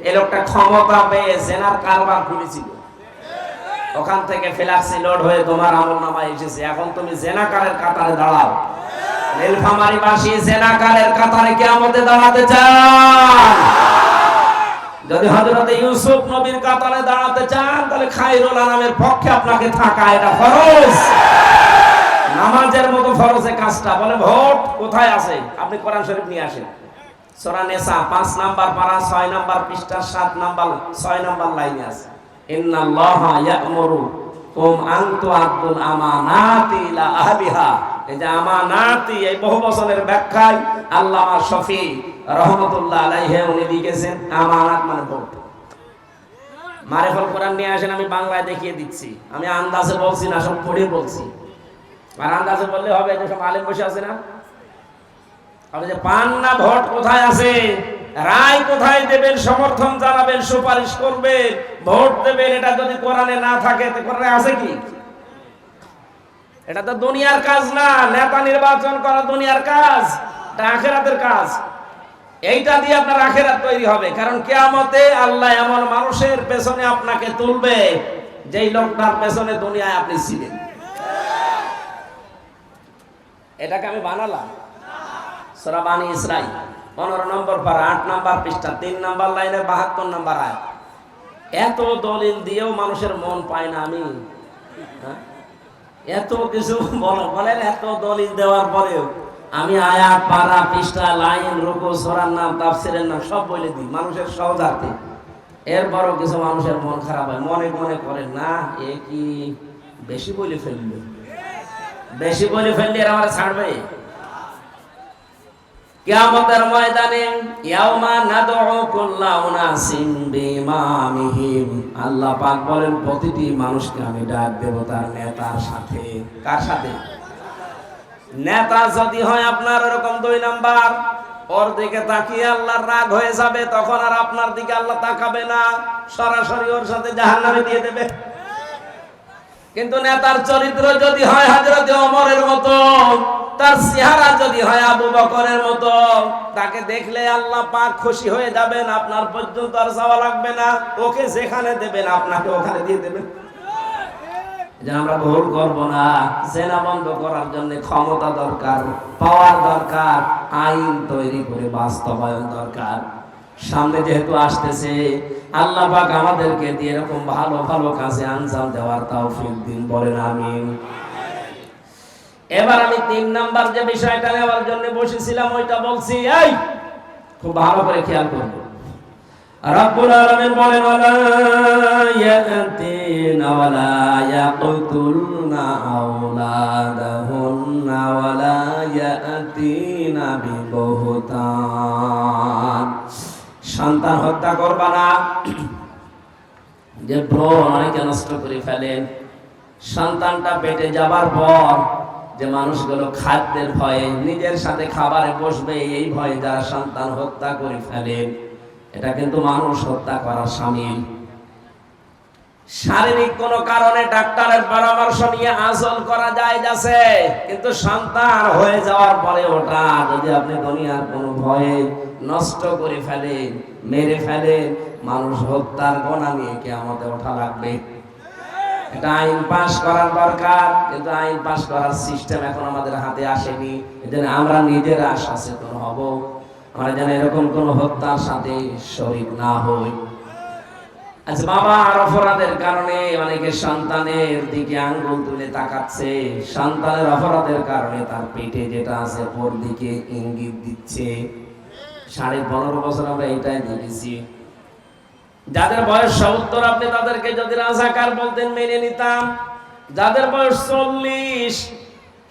এই লোকটা ক্ষমতা পেয়ে জেনার কারবার খুলেছিল, ওখান থেকে ফ্ল্যাক্সি লোড হয়ে তোমার আমল নামায় এসেছে। এখন তুমি জেনাকারের কাতারে দাঁড়াও। নীলফামারীবাসী জেনাকারের কাতারে কিয়ামতে দাঁড়াতে চান? যদি হযরত ইউসুফ নবীর কাতারে দাঁড়াতে চান, তাহলে খায়রুল আনামের পক্ষে আপনাকে থাকা এটা ফরজ, নামাজের মতো ফরজে কাজটা। বলে ভোট কোথায় আছে? আপনি কোরআন শরীফ নিয়ে আসেন, সূরা নিসা 5 নাম্বার পারা 6 নাম্বার পৃষ্ঠা 7 নাম্বার 6 নাম্বার লাইনে আছে, ইন্নাল্লাহা ইয়া'মুরুকুম আন তু'আদ্দুল আমানাতি ইলা আহলিহা এই যে আমানাতি, এই বহু বছরের ব্যাখ্যায় আল্লামা শফি রহমতুল্লাহ আলাইহি উনি লিখেছেন আমানাত মানে ভোট। মারিফুল কোরআন নিয়ে আসেন, আমি বাংলায় দেখিয়ে দিচ্ছি। আমি আন্দাজে বলছি না, সব পড়ে বলছি। আর আন্দাজে বললে হবে, যে সব আলেম বসে আছে না, আপনি যে পান না ভোট কোথায় আছে, রায় কোথায় দেবেন, সমর্থন জানাবেন, সুপারিশ করবেন, ভোট দেবেন, এটা যদি কোরআনে না থাকে তো কোরআনে আছে কি? এটা তো দুনিয়ার কাজ না, নেতা নির্বাচন করা দুনিয়ার কাজ, এটা আখিরাতের কাজ। এইটা দিয়ে আপনার আখিরাত তৈরি হবে। কারণ কিয়ামতে আল্লাহ এমন মানুষের পেছনে আপনাকে তুলবে যেই লোকটার পেছনে দুনিয়ায় আপনি ছিলেন। এটাকে আমি বানালাম। সূরা বানী ইসরাঈল 15 নম্বর পারা 8 নম্বর পৃষ্ঠা 3 নম্বর লাইনের 72 নম্বর আয়াত। এত দলিল দিয়েও মানুষের মন পায় না আমি, এত কিছু বলেন, এত দলিল দেওয়ার পরেও আমি আয়াত, পারা, পৃষ্ঠা, লাইন, রুকু, সূরার নাম, তাফসীরের নাম সব বলে দিই মানুষের সহজাতে। এরপরও কিছু মানুষের মন খারাপ হয়, মনে মনে করেন না এ কি বেশি বলে ফেললো, বেশি বলে ফেললে এরা আমার ছাড়বে। কিয়ামতের ময়দানে ইয়াউমা নাদউ কুল্লা উনাসিন বিইমামিহিম, আল্লাহ পাক বলেন প্রতিটি মানুষকে আমি ডাক দেব তার নেতার সাথে। কার সাথে? নেতা যদি হয় আপনার এরকম 2 নাম্বার, ওর দিকে তাকিয়ে আল্লাহর রাগ হয়ে যাবে, তখন আর আপনার দিকে আল্লাহ তাকাবে না, সরাসরি ওর সাথে জাহান্নামে দিয়ে দেবে। কিন্তু নেতার চরিত্র যদি হয় হযরত ওমরের মতো, তার চেহারা যদি হয় আবু বকরের মতো, তাকে দেখলে আল্লাহ পাক খুশি হয়ে যাবেন, আপনার পর্যন্ত আর যাওয়া লাগবে না, ওকে যেখানে দেবেন আপনাকে ওখানে দিয়ে দেবেন। যে আমরা ভুল করব না, জেনা বন্ধ করার জন্য ক্ষমতা দরকার, পাওয়ার দরকার, আইন তৈরি করে বাস্তবায়ন দরকার। সামনে যেহেতু আসতেছে, আল্লাহ পাক আমাদেরকে দিয়ে এরকম ভালো ভালো কাজে আঞ্জাম দেওয়ার তৌফিক দিন, বলেন আমিন। এবার আমি 3 নাম্বার যে বিষয়টা নেওয়ার জন্য বসেছিলাম ওইটা বলছি। এই খুব ভালো করে খেয়াল করুন। রব্বুল আলামিন বলেন ওয়ালা ইয়াতিনা ওয়ালা ইয়াকতুলনা আওলাদাহুন্না ওয়ালা ইয়াতিনা বিবুহতান, সন্তান হত্যা করবা না। যে ভ্রূণ অনেকে নষ্ট করে ফেলেন, সন্তানটা পেটে যাবার পর যে মানুষগুলো খাদ্যের ভয়ে নিজের সাথে খাবারে বসবে এই ভয়ে যারা সন্তান হত্যা করে ফেলেন, এটা কিন্তু মানুষ হত্যা করার শামিল। শারীরিক কোন কারণে ডাক্তারের পরামর্শ নিয়ে আজল করা যায় যাচ্ছে, কিন্তু সন্তান হয়ে যাওয়ার পরে ওটা যদি আপনি দুনিয়ার কোনো ভয়ে নষ্ট করে ফেলেন, মেরে ফেলেন, মানুষ হত্যার গোনা নিয়ে কিয়ামতে ওঠা লাগবে। এটা আইন পাস করার দরকার, কিন্তু আইন পাস করার সিস্টেম এখন আমাদের হাতে আসেনি। এজন্য আমরা নিজেরা সচেতন হব, আমরা যেন এরকম কোন হত্যার সাথে শরীক না হই। আচ্ছা বাবা, আর অপরাধের কারণে অনেকে সন্তানের দিকে আঙ্গুল তুলে তাকাচ্ছে, সন্তানের অপরাধের কারণে তার পেটে যেটা আছে ওর দিকে ইঙ্গিত দিচ্ছে। 15.5 বছর আমরা এটাই দেখেছি। যাদের বয়স 70 আপনি তাদেরকে যদি রাজাকার বলতেন মেনে নিতাম। যাদের বয়স 40,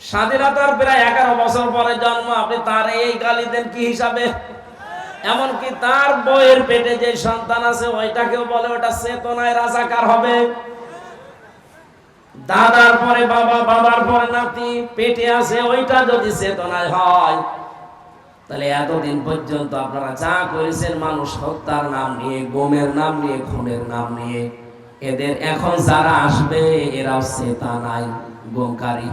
স্বাধীনতার প্রায় 11 বছর পরে জন্ম, আপনি তার এই গালি দেন কি হিসাবে? এমনকি তার বইয়ের পেটে যে সন্তান আছে ওইটাকেও বলে ওটা চেতনায় রাজাকার হবে। দাদার পরে বাবা, বাবার পরে নাতি পেটে আছে, ওইটা যদি চেতনায় হয়, তাহলে এতদিন পর্যন্ত আপনারা যা করেছেন মানুষ হত্যার নাম নিয়ে, গুমের নাম নিয়ে, খুনের নাম নিয়ে, এদের এখন যারা আসবে এরাও চেতনায় গুমকারী,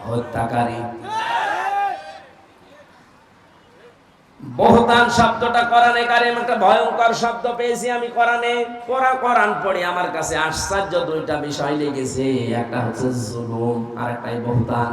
হত্যাকারী। বহতান শব্দটা কোরআনে কারিমে একটা ভয়ঙ্কর শব্দ পেয়েছি আমি কোরআনে। কোরআন পড়ে আমার কাছে আশ্চর্য 2টা বিষয় লেগেছে, একটা হচ্ছে জুলুম আর একটাই বহতান।